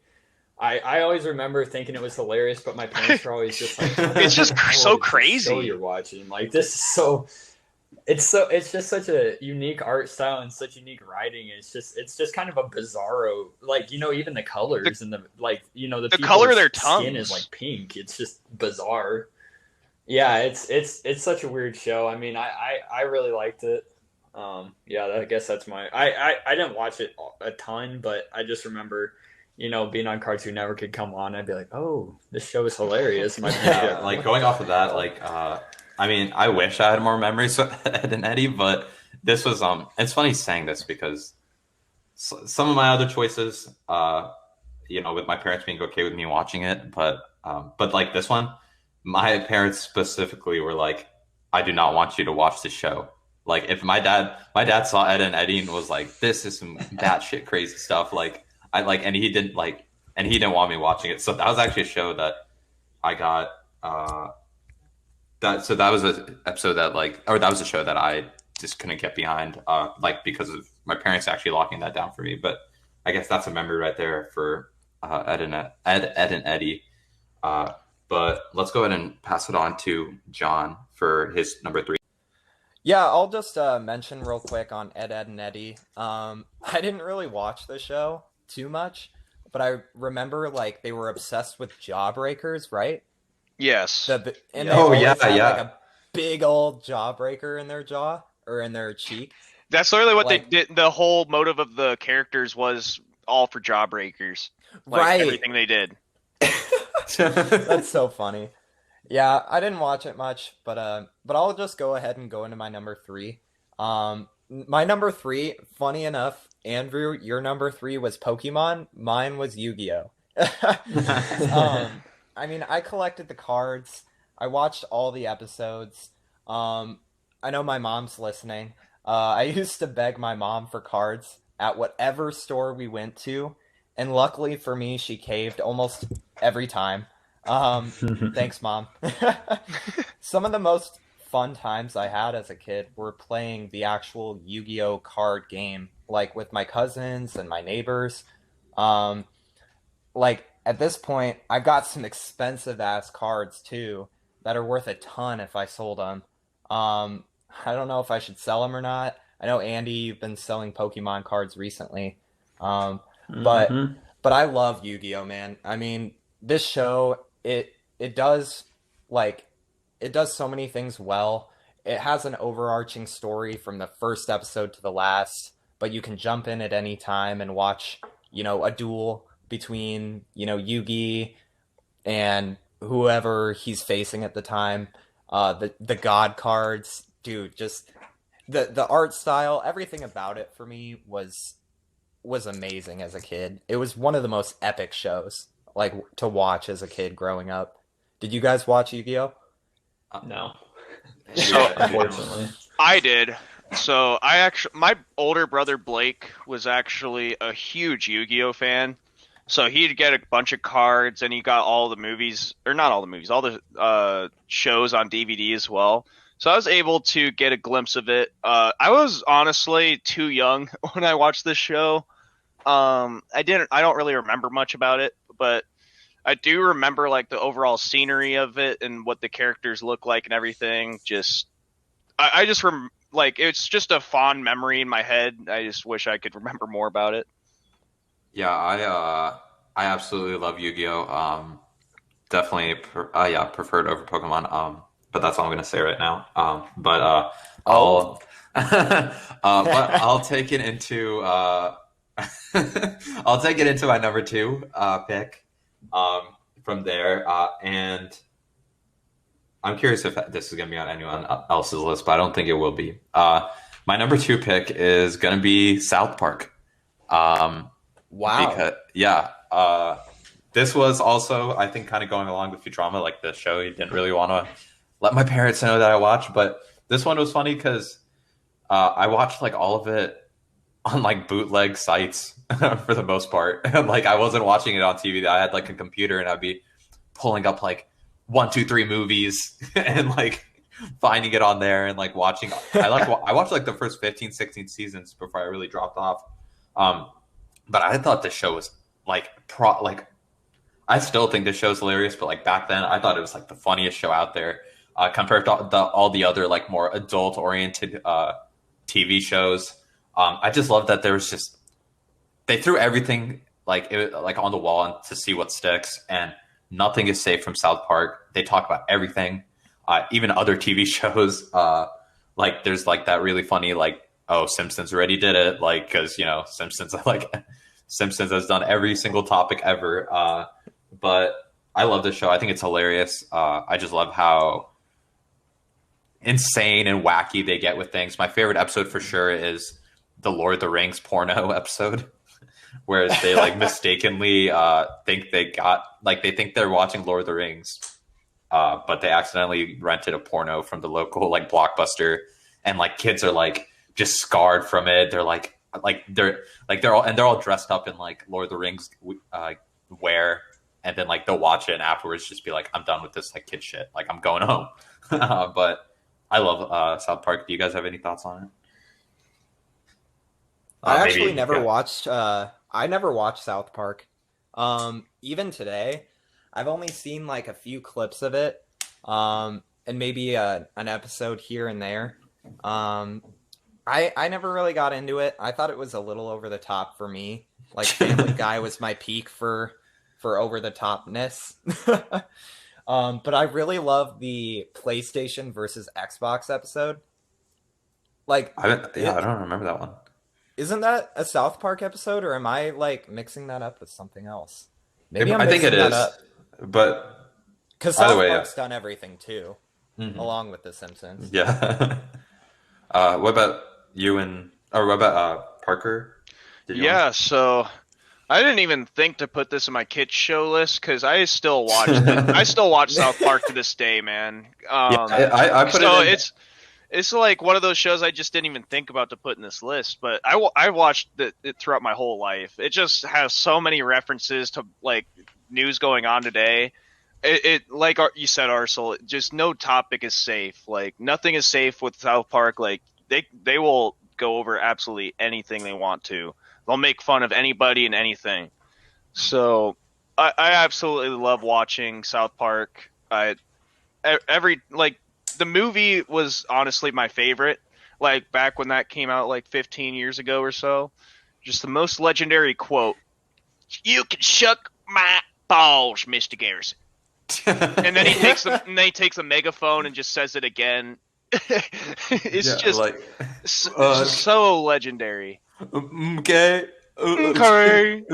I always remember thinking it was hilarious, but my parents were always just like, It's just so crazy. Show you're watching. Like, this is so. It's just such a unique art style and such unique writing. It's just kind of a bizarro, like, even the colors and the the color of their skin tongues is like pink. It's just bizarre. Yeah, it's such a weird show. I mean, I really liked it. Yeah, I guess that's I didn't watch it a ton, but I just remember, being on Cartoon Network could come on. I'd be like, oh, this show is hilarious. Yeah, like going off of that, like I mean, I wish I had more memories of Ed and Eddie, but this was it's funny saying this because some of my other choices, with my parents being okay with me watching it, but like this one, my parents specifically were like, I do not want you to watch the show. Like, if my dad saw Ed and Eddie and was like, this is some batshit crazy stuff. Like, and he didn't want me watching it. So that was actually a show that I got, that was an episode that that was a show that I just couldn't get behind, because of my parents actually locking that down for me. But I guess that's a memory right there for Ed and Eddie. But let's go ahead and pass it on to John for his number 3. Yeah, I'll just mention real quick on Ed, and Eddie. I didn't really watch the show too much, but I remember they were obsessed with jawbreakers, right? Yes. They always had a big old jawbreaker in their jaw or in their cheek. That's literally what they did. The whole motive of the characters was all for jawbreakers. Right. Everything they did. That's so funny. Yeah, I didn't watch it much, but I'll just go ahead and go into my number 3. My number 3, funny enough, Andrew, your number 3 was Pokemon. Mine was Yu-Gi-Oh. I mean, I collected the cards. I watched all the episodes. I know my mom's listening. I used to beg my mom for cards at whatever store we went to, and luckily for me, she caved almost every time. Thanks, Mom. Some of the most fun times I had as a kid were playing the actual Yu-Gi-Oh card game, with my cousins and my neighbors. At this point, I've got some expensive ass cards too that are worth a ton if I sold them. I don't know if I should sell them or not. I know, Andy, you've been selling Pokemon cards recently. But I love Yu-Gi-Oh, man. I mean, this show, it does so many things well. It has an overarching story from the first episode to the last, but you can jump in at any time and watch, a duel between, Yugi and whoever he's facing at the time. The God cards, dude, just the art style, everything about it for me was amazing as a kid. It was one of the most epic shows to watch as a kid growing up. Did you guys watch Yu-Gi-Oh? No. So, Unfortunately. I did. So my older brother Blake was actually a huge Yu-Gi-Oh fan. So he'd get a bunch of cards, and he got all the movies, or not all the movies, all the shows on DVD as well. So I was able to get a glimpse of it. I was honestly too young when I watched this show. I don't really remember much about it, but I do remember the overall scenery of it and what the characters look like and everything. It's just a fond memory in my head. I just wish I could remember more about it. Yeah, I absolutely love Yu-Gi-Oh. Definitely, preferred over Pokemon. But that's all I'm gonna say right now. I'll take it into I'll take it into my number 2 pick. From there, and I'm curious if this is gonna be on anyone else's list, but I don't think it will be. My number 2 pick is gonna be South Park. Wow. This was also, I think, kind of going along with Futurama, the show you didn't really want to let my parents know that I watched, but this one was funny because I watched all of it on bootleg sites for the most part. I wasn't watching it on TV. I had a computer, and I'd be pulling up 1, 2, 3 movies and finding it on there and watching. I watched the first 15, 16 seasons before I really dropped off. But I thought the show was I still think this show's hilarious, but like back then, I thought it was like the funniest show out there compared to all the other like more adult oriented TV shows. I just love that there was just they threw everything like on the wall and to see what sticks, and nothing is safe from South Park. They talk about everything, even other TV shows. Like there's like that really funny like, oh, Simpsons already did it, like because Simpsons like Simpsons has done every single topic ever. But I love this show. I think it's hilarious. I just love how insane and wacky they get with things. My favorite episode for sure is the Lord of the Rings porno episode, where they like mistakenly think they think they're watching Lord of the Rings, but they accidentally rented a porno from the local like Blockbuster, and like kids are like just scarred from it. They're all dressed up in like Lord of the Rings wear, and then like they'll watch it and afterwards just be like, I'm done with this like kid shit. Like I'm going home. But I love South Park. Do you guys have any thoughts on it? I actually never watched. I never watched South Park. Even today, I've only seen like a few clips of it, and maybe an episode here and there. I never really got into it. I thought it was a little over the top for me. Like Family Guy was my peak for over the topness. But I really love the PlayStation versus Xbox episode. Like, I don't remember that one. Isn't that a South Park episode, or am I like mixing that up with something else? Maybe I think it is, but because South Park's done everything too, along with The Simpsons. Yeah. What about you what about Parker? So I didn't even think to put this in my kids show list because I still watch I still watch South Park to this day, man. I put it in. It's like one of those shows I just didn't even think about to put in this list, but I watched it throughout my whole life. It just has so many references to like news going on today. It like you said, Arcel, just no topic is safe. Like nothing is safe with South Park. Like they will go over absolutely anything they want to. They'll make fun of anybody and anything. So I absolutely love watching South Park. The movie was honestly my favorite, like back when that came out like 15 years ago or so. Just the most legendary quote, "You can shuck my balls, Mr. Garrison." And then he takes a megaphone and just says it again. It's just like so legendary. Okay. Screw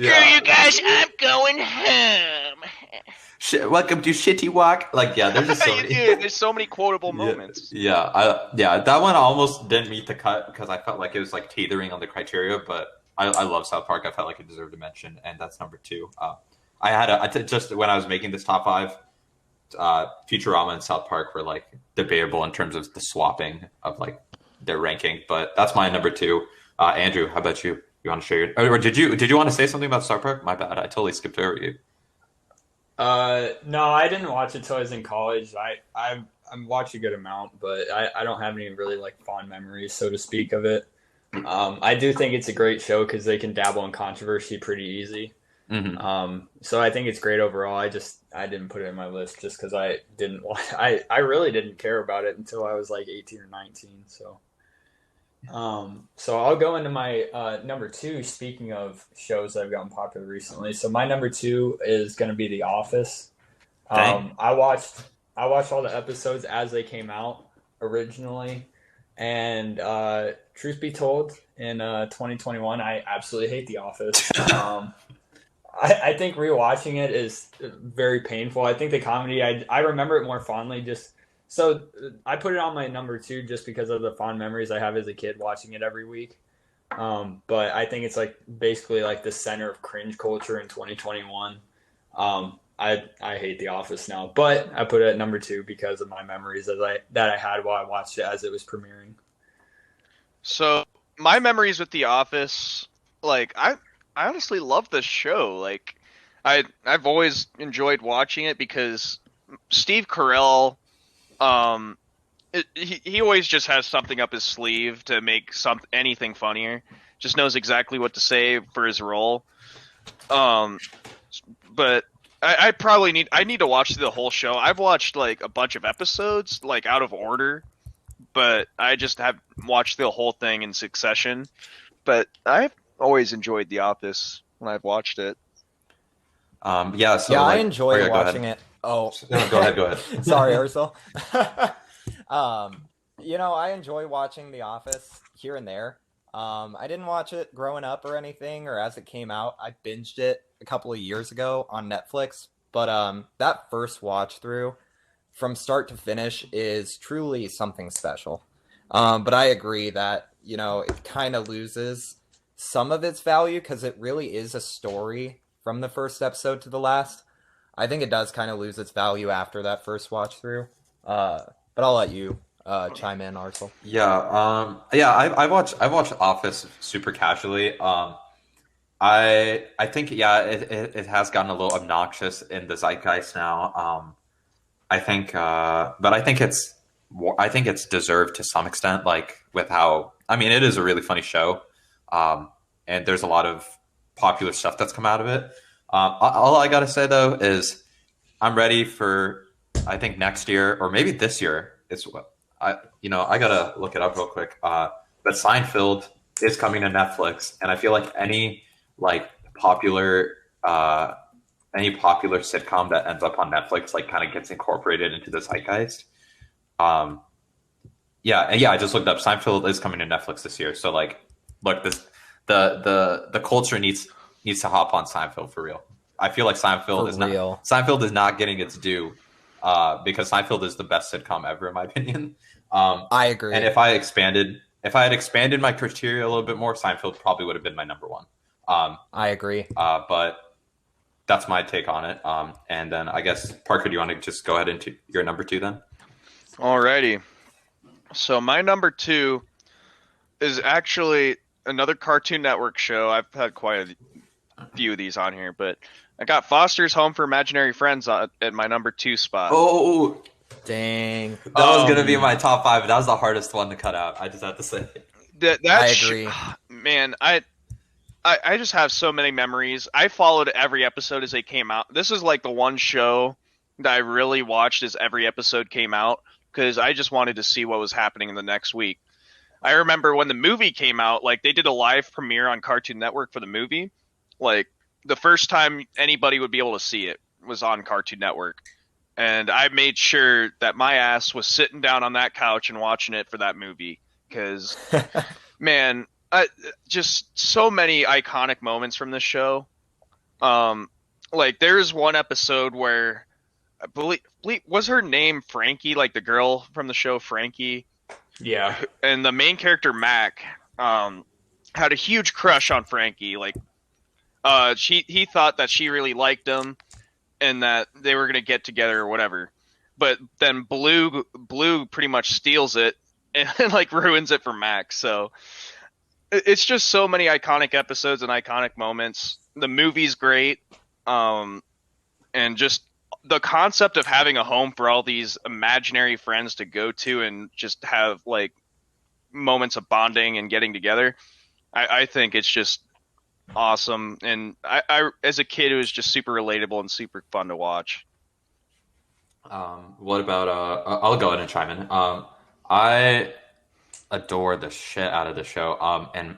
you guys, I'm going home. Welcome to Shitty Walk. Like, yeah, there's just so many. There's so many quotable moments. Yeah, that one almost didn't meet the cut because I felt like it was like teetering on the criteria. But I love South Park. I felt like it deserved a mention, and that's number 2. Just when I was making this top 5, Futurama and South Park were like debatable in terms of the swapping of like their ranking. But that's my number 2. Andrew, how about you? You want to share or did you want to say something about South Park? My bad, I totally skipped over you. No, I didn't watch it till I was in college. I watched a good amount, but I don't have any really like fond memories, so to speak, of it. I do think it's a great show because they can dabble in controversy pretty easy. So I think it's great overall. I didn't put it in my list just because I didn't want. I really didn't care about it until I was like 18 or 19. So I'll go into my number 2. Speaking of shows that have gotten popular recently, so my number 2 is going to be The Office. I watched all the episodes as they came out originally, and truth be told, in 2021, I absolutely hate The Office. I think rewatching it is very painful. I think the comedy, I remember it more fondly just. So I put it on my number 2 just because of the fond memories I have as a kid watching it every week. But I think it's like basically like the center of cringe culture in 2021. I hate The Office now, but I put it at number 2 because of my memories that I had while I watched it as it was premiering. So my memories with The Office, like I honestly love this show. Like I've always enjoyed watching it because Steve Carell. He always just has something up his sleeve to make anything funnier. Just knows exactly what to say for his role. But I probably need to watch the whole show. I've watched like a bunch of episodes, like out of order, but I just have watched the whole thing in succession. But I've always enjoyed The Office when I've watched it. Yeah, so Yeah, I like, enjoy go watching ahead. it. Oh, No, go ahead. sorry, Ursel. I enjoy watching The Office here and there. I didn't watch it growing up or anything, or as it came out. I binged it a couple of years ago on Netflix. But that first watch through, from start to finish, is truly something special. But I agree that it kind of loses some of its value because it really is a story from the first episode to the last. I think it does kind of lose its value after that first watch through. But I'll let you chime in, Arcel. I watched Office super casually. I think it has gotten a little obnoxious in the zeitgeist now. But I think it's deserved to some extent. Like with how it is a really funny show, and there's a lot of popular stuff that's come out of it. All I gotta say though is I'm ready for I think next year or maybe this year. It's I gotta look it up real quick. But Seinfeld is coming to Netflix, and I feel like like popular any popular sitcom that ends up on Netflix like kind of gets incorporated into the zeitgeist. I just looked up. Seinfeld is coming to Netflix this year, so like, look, the culture needs to hop on Seinfeld for real. I feel like Seinfeld is not getting its due because Seinfeld is the best sitcom ever in my opinion. I agree. And if I had expanded my criteria a little bit more, Seinfeld probably would have been my number one. I agree. But that's my take on it. And then I guess Parker, do you want to just go ahead into your number two then? Alrighty. So my number two is actually another Cartoon Network show. I've had quite a few of these on here, but I got Foster's Home for Imaginary Friends at my number two spot. Oh, dang! That was gonna be my top five. But that was the hardest one to cut out. I just have to say. I agree. Man, I just have so many memories. I followed every episode as they came out. This is like the one show that I really watched as every episode came out because I just wanted to see what was happening in the next week. I remember when the movie came out, like they did a live premiere on Cartoon Network for the movie. Like the first time anybody would be able to see it was on Cartoon Network. And I made sure that my ass was sitting down on that couch and watching it for that movie because, man, just so many iconic moments from this show. Like there's one episode where I believe was her name Frankie, like the girl from the show Frankie. Yeah. And the main character Mac had a huge crush on Frankie. Like he thought that she really liked him and that they were gonna get together or whatever. But then Blue pretty much steals it and like ruins it for Mac. So it's just so many iconic episodes and iconic moments. The movie's great. And just the concept of having a home for all these imaginary friends to go to and just have like moments of bonding and getting together. I think it's just awesome. And I as a kid, it was just super relatable and super fun to watch. What about I'll go ahead and chime in. I adore the shit out of the show. And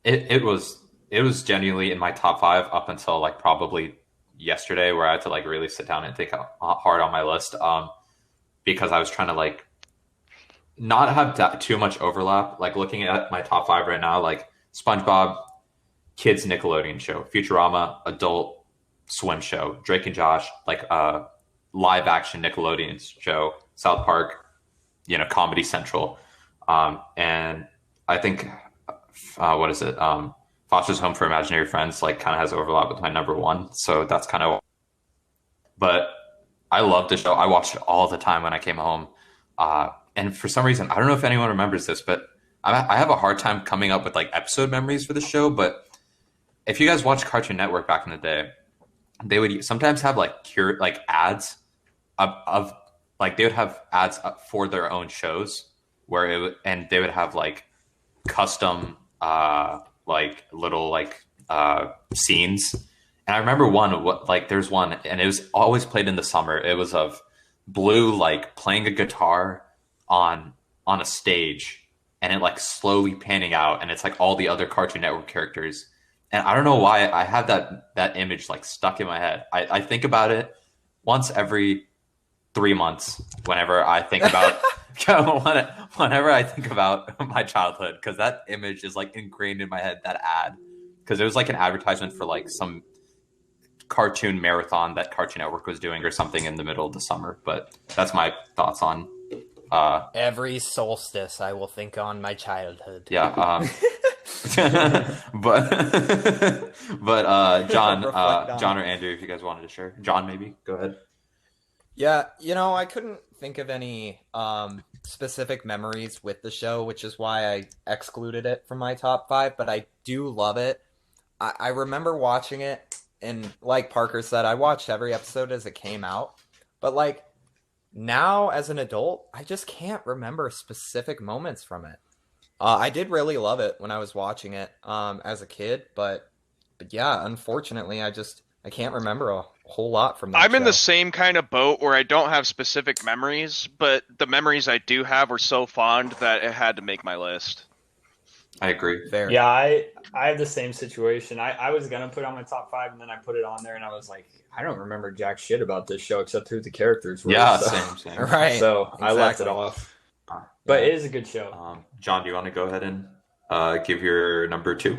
it was genuinely in my top five up until like probably yesterday, where I had to like really sit down and think hard on my list. Because I was trying to like not have too much overlap. Like looking at my top five right now, like SpongeBob, kids Nickelodeon show, Futurama, adult swim show, Drake and Josh, like live action Nickelodeon show, South Park, Comedy Central. And I think, what is it? Foster's Home for Imaginary Friends, like kind of has overlap with my number one. So that's kind of, but I love the show. I watched it all the time when I came home. And for some reason, I don't know if anyone remembers this, but I have a hard time coming up with like episode memories for the show. But if you guys watched Cartoon Network back in the day, they would sometimes have like ads of like, they would have ads for their own shows and they would have like custom like little like scenes And I remember there's one, and it was always played in the summer. It was of Blue like playing a guitar on a stage, and it like slowly panning out, and it's like all the other Cartoon Network characters. And I don't know why I have that image like stuck in my head. I think about it once every 3 months whenever I think about whenever I think about my childhood, because that image is like ingrained in my head. That ad, because it was like an advertisement for like some cartoon marathon that Cartoon Network was doing or something in the middle of the summer. But that's my thoughts on Every solstice, I will think on my childhood. yeah. But John, John or Andrew, if you guys wanted to share. John, maybe go ahead. Yeah, I couldn't think of any specific memories with the show, which is why I excluded it from my top 5, but I do love it. I remember watching it, and like Parker said, I watched every episode as it came out, but like now as an adult, I just can't remember specific moments from it. I did really love it when I was watching it as a kid, but yeah, unfortunately, I can't remember a whole lot from that I'm in show. the same kind of boat where I don't have specific memories, but the memories I do have were so fond that it had to make my list. I agree. Fair. Yeah, I have the same situation. I was gonna put it on my top 5, and then I put it on there, and I was like, I don't remember jack shit about this show except who the characters were. Yeah, so, same. Right. So I left it Exactly. off. But it is a good show. John, do you want to go ahead and give your number 2?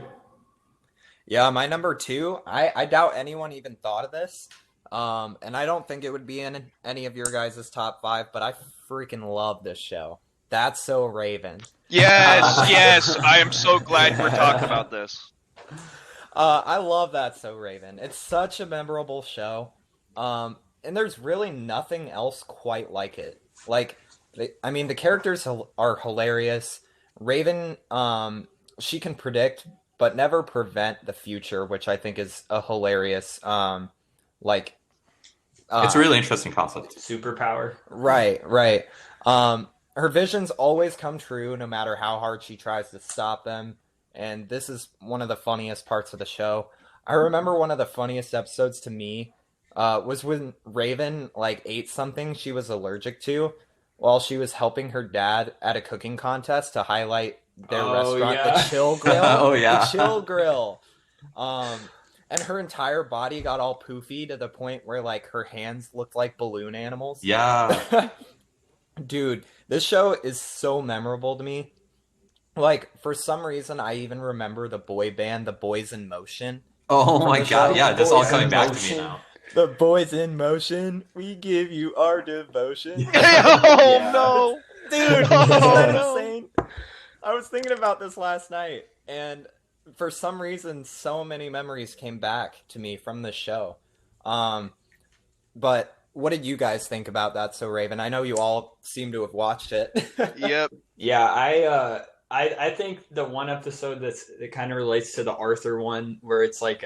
Yeah, my number 2, I doubt anyone even thought of this. And I don't think it would be in any of your guys' top 5, but I freaking love this show. That's So Raven. Yes, I am so glad we're talking about this. I love That's So Raven. It's such a memorable show. And there's really nothing else quite like it. Like, the characters are hilarious. Raven, she can predict, but never prevent the future, which I think is a hilarious, It's a really interesting concept. Superpower. Right. Her visions always come true, no matter how hard she tries to stop them. And this is one of the funniest parts of the show. I remember one of the funniest episodes to me was when Raven ate something she was allergic to while she was helping her dad at a cooking contest to highlight their restaurant, yeah. the Chill Grill. Oh, yeah. The Chill Grill. And her entire body got all poofy to the point where her hands looked like balloon animals. Yeah. Dude, this show is so memorable to me. For some reason, I even remember the boy band, the Boys in Motion. Oh my God. Yeah, this is all Boys coming in back to Motion. me now. The Boys in Motion, we give you our devotion. Oh Yeah. no, Dude, isn't Oh, that no. insane? I was thinking about this last night, and for some reason, so many memories came back to me from this show. But what did you guys think about that, So Raven? I know you all seem to have watched it. Yep. Yeah, I think the one episode that kind of relates to the Arthur one, where it's like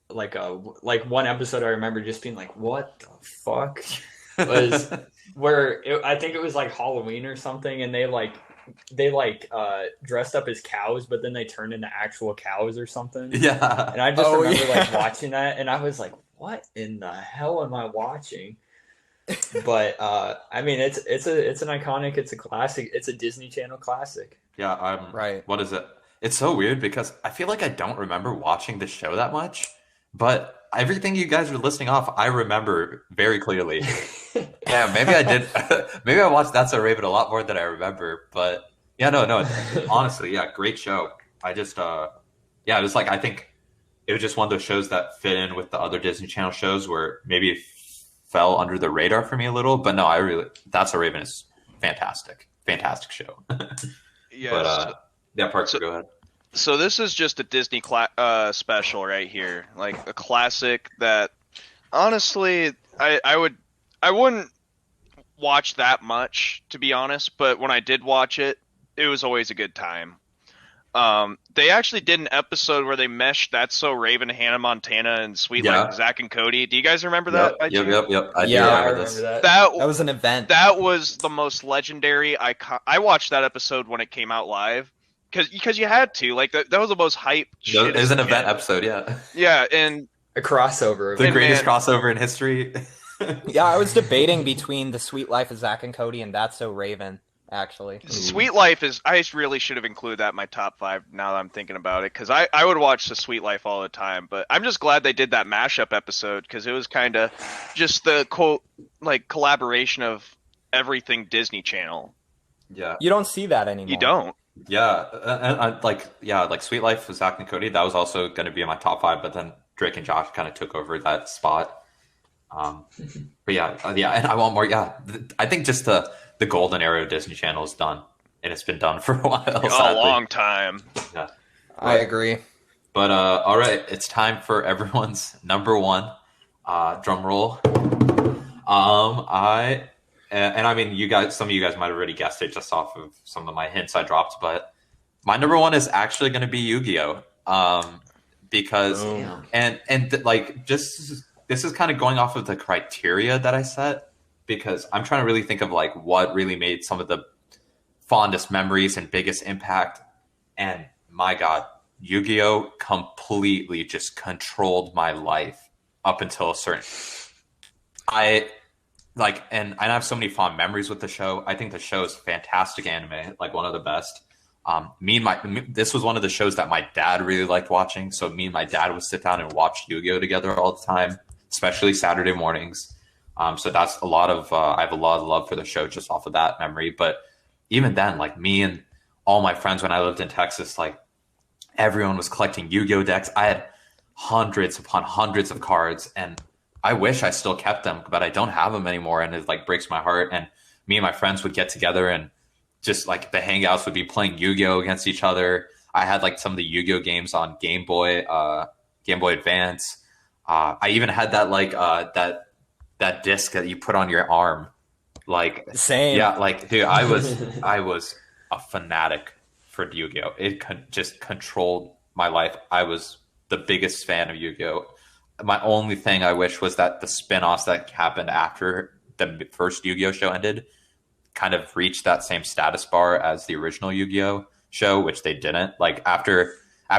one episode I remember just being like, what the fuck, was I think it was like Halloween or something, and they dressed up as cows, but then they turned into actual cows or something. Yeah. And I just Oh, remember yeah. watching that, and I was like, what in the hell am I watching? But it's an iconic, it's a classic, it's a Disney Channel classic. Yeah. Right. What is it? It's so weird because I feel like I don't remember watching the show that much, but everything you guys were listing off, I remember very clearly. Yeah, maybe I did. Maybe I watched That's So Raven a lot more than I remember. But yeah, no. Honestly, yeah, great show. I just, yeah, it was I think it was just one of those shows that fit in with the other Disney Channel shows where maybe it fell under the radar for me a little. But no, That's So Raven is fantastic show. Yes. But yeah, Parker, go ahead. So this is just a Disney special right here, like a classic that honestly I wouldn't watch that much, to be honest, but when I did watch it, it was always a good time. They actually did an episode where they meshed That's So Raven, Hannah Montana, and Sweet Yeah. Like Zach and Cody. Do you guys remember that? by chance? Yep. I do Yeah, I remember this. remember that. That was an event. That was the most legendary I watched that episode when it came out live because you had to, that was the most hype shit. It was an as a event kid. episode, yeah. Yeah, and a crossover. The And greatest man- crossover in history. Yeah, I was debating between The Sweet Life of Zack and Cody and That's So Raven, actually. Sweet Life is. I really should have included that in my top 5. Now that I'm thinking about it, because I would watch The Sweet Life all the time. But I'm just glad they did that mashup episode because it was kind of just the quote like collaboration of everything Disney Channel. Yeah. You don't see that anymore. You don't. Yeah, like Sweet Life with Zach and Cody. That was also going to be in my top 5, but then Drake and Josh kind of took over that spot. But yeah, and I want more. Yeah, I think just the golden era of Disney Channel is done, and it's been done for a while. A sadly. long time. Yeah, I agree. but all right, it's time for everyone's number one. Drum roll. I mean, some of you guys might have already guessed it just off of some of my hints I dropped, but my number one is actually going to be Yu-Gi-Oh. Because Boom. like just this is kind of going off of the criteria that I set, because I'm trying to really think of like what really made some of the fondest memories and biggest impact. And my God, Yu-Gi-Oh completely just controlled my life up until a certain. And I have so many fond memories with the show. I think the show is fantastic anime, like one of the best. This was one of the shows that my dad really liked watching. So me and my dad would sit down and watch Yu-Gi-Oh together all the time, especially Saturday mornings. So that's a lot of, I have a lot of love for the show just off of that memory. But even then, like me and all my friends when I lived in Texas, like everyone was collecting Yu-Gi-Oh decks. I had hundreds upon hundreds of cards, and I wish I still kept them, but I don't have them anymore. And it like breaks my heart. And me and my friends would get together and just like the hangouts would be playing Yu-Gi-Oh against each other. I had like some of the Yu-Gi-Oh games on Game Boy Advance. I even had that like that disc that you put on your arm. Like Same. yeah, like dude, I was a fanatic for Yu-Gi-Oh. It just controlled my life. I was the biggest fan of Yu-Gi-Oh. My only thing I wish was that the spin-offs that happened after the first Yu-Gi-Oh show ended kind of reached that same status bar as the original Yu-Gi-Oh show, which they didn't. Like after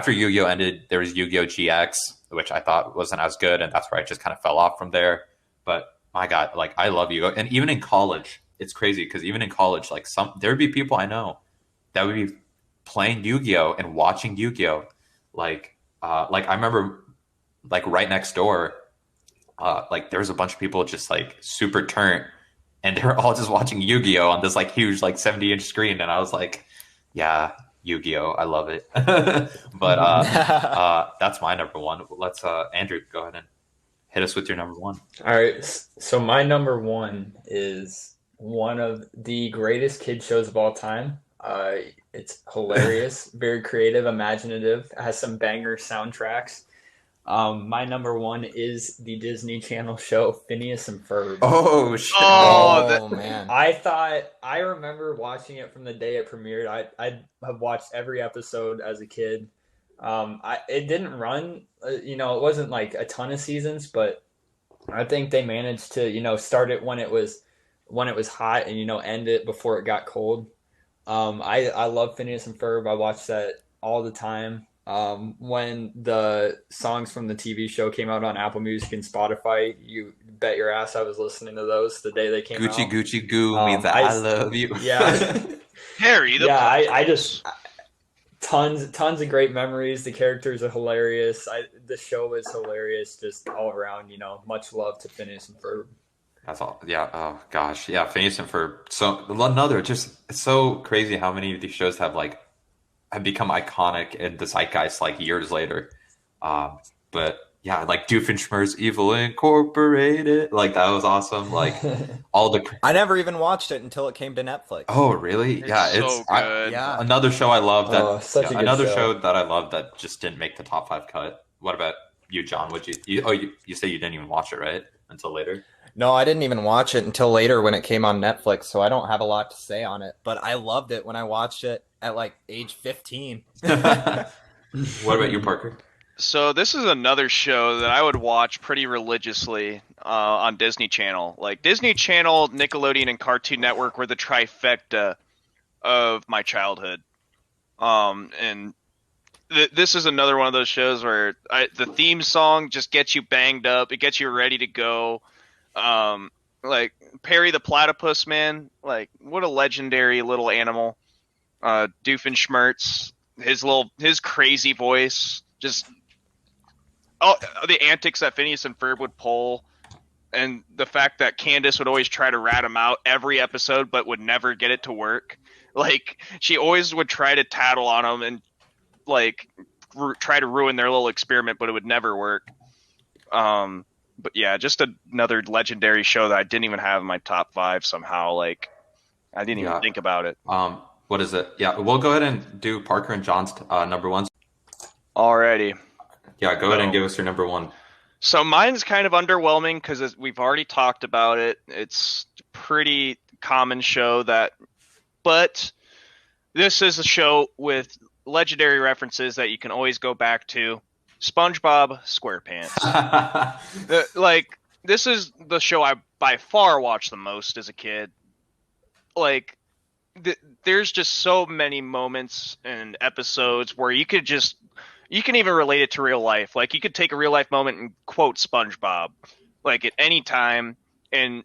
Yu-Gi-Oh ended, there was Yu-Gi-Oh GX, which I thought wasn't as good, and that's where I just kind of fell off from there. But my God, like I love Yu-Gi-Oh, and even in college, it's crazy because even in college, like there would be people I know that would be playing Yu-Gi-Oh and watching Yu-Gi-Oh. Like I remember, like right next door, like there was a bunch of people just like super turnt, and they were all just watching Yu-Gi-Oh on this like huge like 70-inch screen, and I was like, yeah, Yu-Gi-Oh, I love it. But that's my number one. Let's Andrew, go ahead and hit us with your number one. All right, so my number one is one of the greatest kid shows of all time. It's hilarious, very creative, imaginative. It has some banger soundtracks. My number one is the Disney Channel show Phineas and Ferb. Oh shit! Oh, Man. I remember watching it from the day it premiered. I have watched every episode as a kid. It didn't run, it wasn't like a ton of seasons, but I think they managed to, start it when it was hot and, end it before it got cold. I love Phineas and Ferb. I watched that all the time. When the songs from the TV show came out on Apple Music and Spotify, you bet your ass I was listening to those the day they came Gucci out. Gucci Goo means that I love you. Yeah. Harry the I just tons of great memories. The characters are hilarious. The show is hilarious just all around, much love to Phineas and Ferb. That's all. Yeah. Oh gosh. Yeah. Phineas and Ferb. So another. Just it's so crazy how many of these shows have become iconic in the zeitgeist like years later. But yeah, like Doofenshmirtz Evil Incorporated. Like that was awesome. Like all the. I never even watched it until it came to Netflix. Oh really? It's Yeah. so good. Yeah. Another show I love that. Such a good another show. show that I love that just didn't make the top 5 cut. What about you, John? Would you say you didn't even watch it right until later? No, I didn't even watch it until later when it came on Netflix, so I don't have a lot to say on it. But I loved it when I watched it at like age 15. What about you, Parker? So this is another show that I would watch pretty religiously on Disney Channel. Like Disney Channel, Nickelodeon, and Cartoon Network were the trifecta of my childhood. And this is another one of those shows where the theme song just gets you banged up. It gets you ready to go. Like Perry the Platypus Man, like what a legendary little animal. Doofenshmirtz, his crazy voice, just the antics that Phineas and Ferb would pull, and the fact that Candace would always try to rat him out every episode, but would never get it to work. Like she always would try to tattle on him and like try to ruin their little experiment, but it would never work. But yeah, just another legendary show that I didn't even have in my top 5 somehow. Like I didn't even think about it. What is it? Yeah, we'll go ahead and do Parker and John's number ones. Alrighty. Yeah, go ahead and give us your number 1. So mine's kind of underwhelming because we've already talked about it. It's a pretty common show but this is a show with legendary references that you can always go back to. SpongeBob SquarePants. This is the show I by far watched the most as a kid. Like, there's just so many moments and episodes where you can even relate it to real life. Like, you could take a real life moment and quote SpongeBob, like at any time, and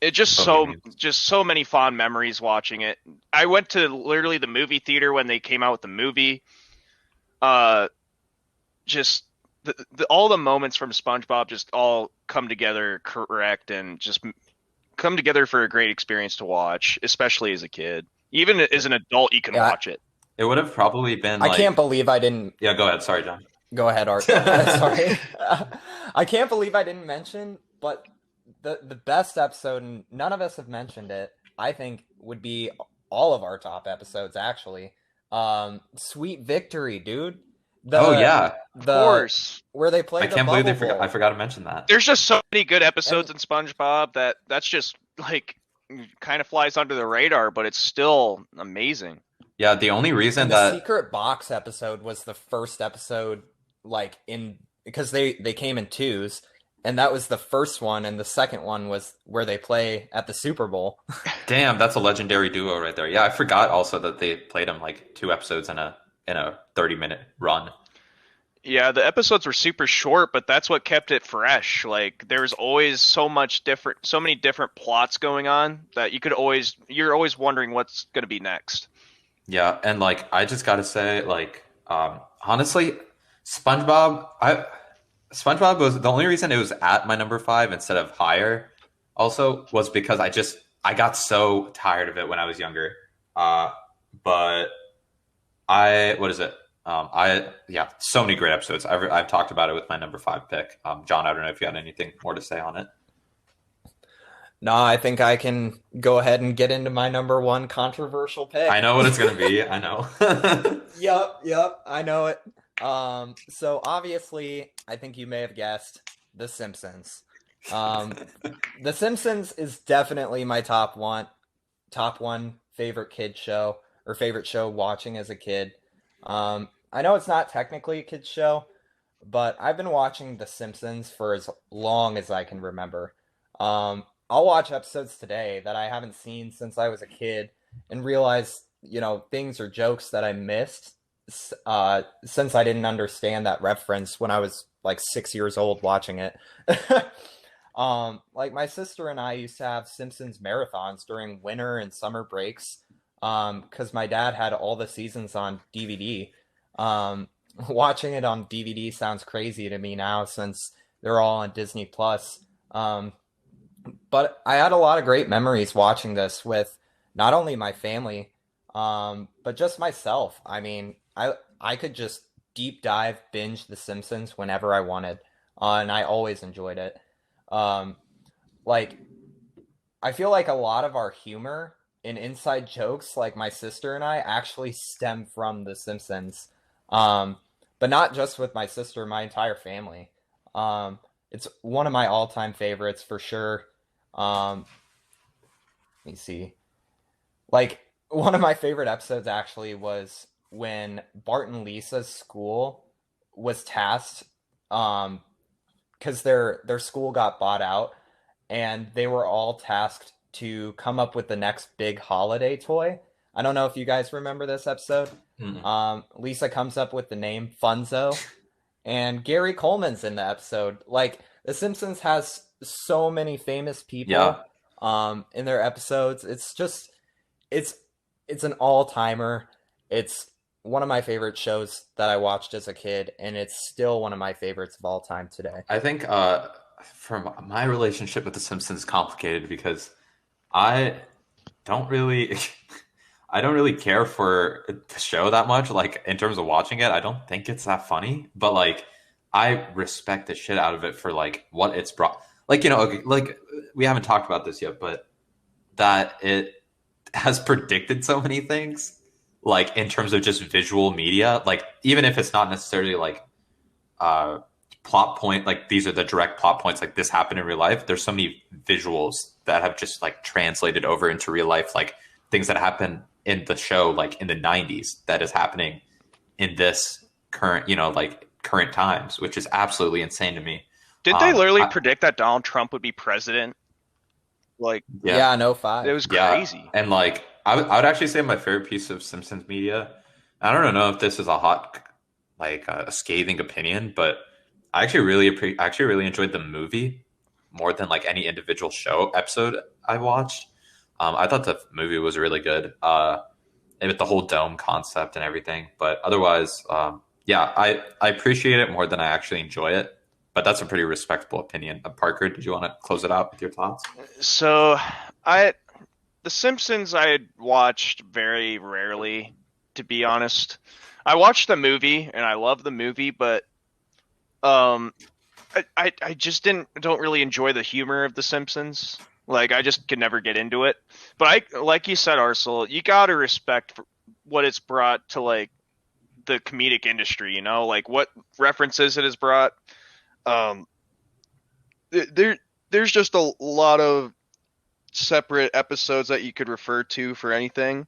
it just so many fond memories watching it. I went to literally the movie theater when they came out with the movie. Just all the moments from SpongeBob just all come together correct and just come together for a great experience to watch, especially as a kid. Even as an adult, you can watch it. It would have probably been. I can't believe I didn't. Yeah, go ahead. Sorry, John. Go ahead, Art. Sorry. I can't believe I didn't mention, but the best episode, and none of us have mentioned it, I think would be all of our top episodes, actually. Sweet Victory, dude. Of course. Where they play. I can't believe I forgot to mention that. There's just so many good episodes in SpongeBob that's just like kind of flies under the radar, but it's still amazing. Yeah, the only reason the secret box episode was the first episode, because they came in 2s, and that was the first one, and the second one was where they play at the Super Bowl. Damn, that's a legendary duo right there. Yeah, I forgot also that they played them like 2 episodes in a 30-minute run. Yeah, the episodes were super short, but that's what kept it fresh. Like there's always so many different plots going on that you're always wondering what's going to be next. Yeah, and like I just got to say, like honestly, SpongeBob was the only reason it was at my number 5 instead of higher. Also, was because I got so tired of it when I was younger. But so many great episodes. I've talked about it with my number 5 pick. John, I don't know if you had anything more to say on it. No, I think I can go ahead and get into my number 1 controversial pick. I know what it's going to be. I know. Yep. I know it. So obviously, I think you may have guessed The Simpsons. The Simpsons is definitely my top one favorite kid show, or favorite show watching as a kid. I know it's not technically a kid's show, but I've been watching The Simpsons for as long as I can remember. I'll watch episodes today that I haven't seen since I was a kid and realize, things or jokes that I missed since I didn't understand that reference when I was like 6 years old watching it. Like my sister and I used to have Simpsons marathons during winter and summer breaks. Because my dad had all the seasons on DVD. Watching it on DVD sounds crazy to me now since they're all on Disney Plus. But I had a lot of great memories watching this with not only my family, but just myself. I mean, I could just deep dive binge The Simpsons whenever I wanted, and I always enjoyed it. Like, I feel like a lot of our humor and inside jokes, like my sister and I, actually stem from The Simpsons. But not just with my sister, my entire family. It's one of my all-time favorites for sure. Let me see. Like, one of my favorite episodes actually was when Bart and Lisa's school was tasked, because their school got bought out, and they were all tasked to come up with the next big holiday toy. I don't know if you guys remember this episode. Lisa comes up with the name Funzo, and Gary Coleman's in the episode. Like, The Simpsons has so many famous people in their episodes. It's just it's an all-timer. It's one of my favorite shows that I watched as a kid, and it's still one of my favorites of all time today. I think from my relationship with The Simpsons is complicated because I don't really I don't really care for the show that much. Like in terms of watching it, I don't think it's that funny, but like I respect the shit out of it for like what it's brought. Like, you know, okay, like we haven't talked about this yet, but that it has predicted so many things, like in terms of just visual media, like even if it's not necessarily like plot point, like these are the direct plot points, like this happened in real life. There's so many visuals that have just like translated over into real life, like things that happen in the show, like in the 90s, that is happening in this current, you know, like current times, which is absolutely insane to me. Did they literally predict that Donald Trump would be president? Like, yeah, no 5. It was crazy. And like, I would actually say my favorite piece of Simpsons media, I don't know if this is a hot, like a scathing opinion, but I actually really enjoyed the movie more than like any individual show episode I watched. I thought the movie was really good, with the whole dome concept and everything. But otherwise, yeah, I appreciate it more than I actually enjoy it. But that's a pretty respectable opinion. Parker, did you want to close it out with your thoughts? So, The Simpsons I had watched very rarely, to be honest. I watched the movie and I love the movie, but I just don't really enjoy the humor of The Simpsons. Like, I just could never get into it. But like you said, Arcel, you gotta respect what it's brought to like the comedic industry. You know, like what references it has brought. There's just a lot of separate episodes that you could refer to for anything.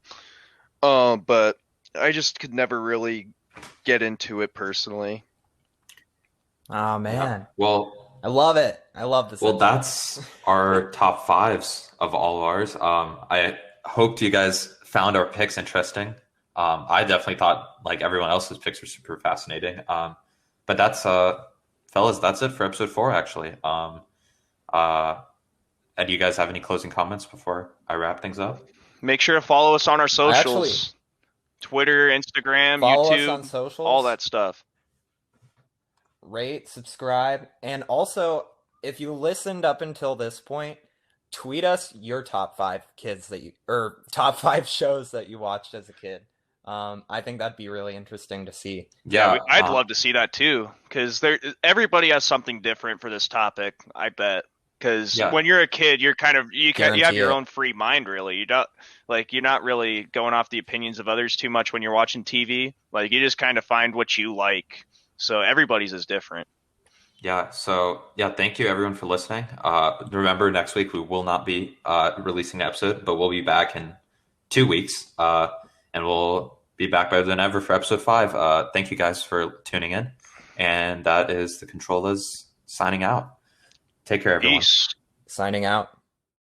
But I just could never really get into it personally. Oh man. Yeah. Well, I love it. I love this. Well, that's our top 5s of all of ours. I hoped you guys found our picks interesting. I definitely thought like everyone else's picks were super fascinating. But that's fellas, that's it for episode 4 actually. And do you guys have any closing comments before I wrap things up? Make sure to follow us on our socials. Twitter, Instagram, follow YouTube, us on socials, all that stuff. Rate, subscribe, and also if you listened up until this point, tweet us your top 5 top 5 shows that you watched as a kid. I think that'd be really interesting to see. Yeah, I'd love to see that too, because everybody has something different for this topic. I bet. Because when you're a kid, you're you have your own free mind. Really, you're not really going off the opinions of others too much when you're watching TV. Like you just kind of find what you like. So everybody's is different. Yeah. So thank you everyone for listening. Remember, next week we will not be releasing an episode, but we'll be back in 2 weeks, and we'll be back better than ever for episode 5. Thank you guys for tuning in, and that is the Controllers signing out. Take care, everyone. Peace. Signing out.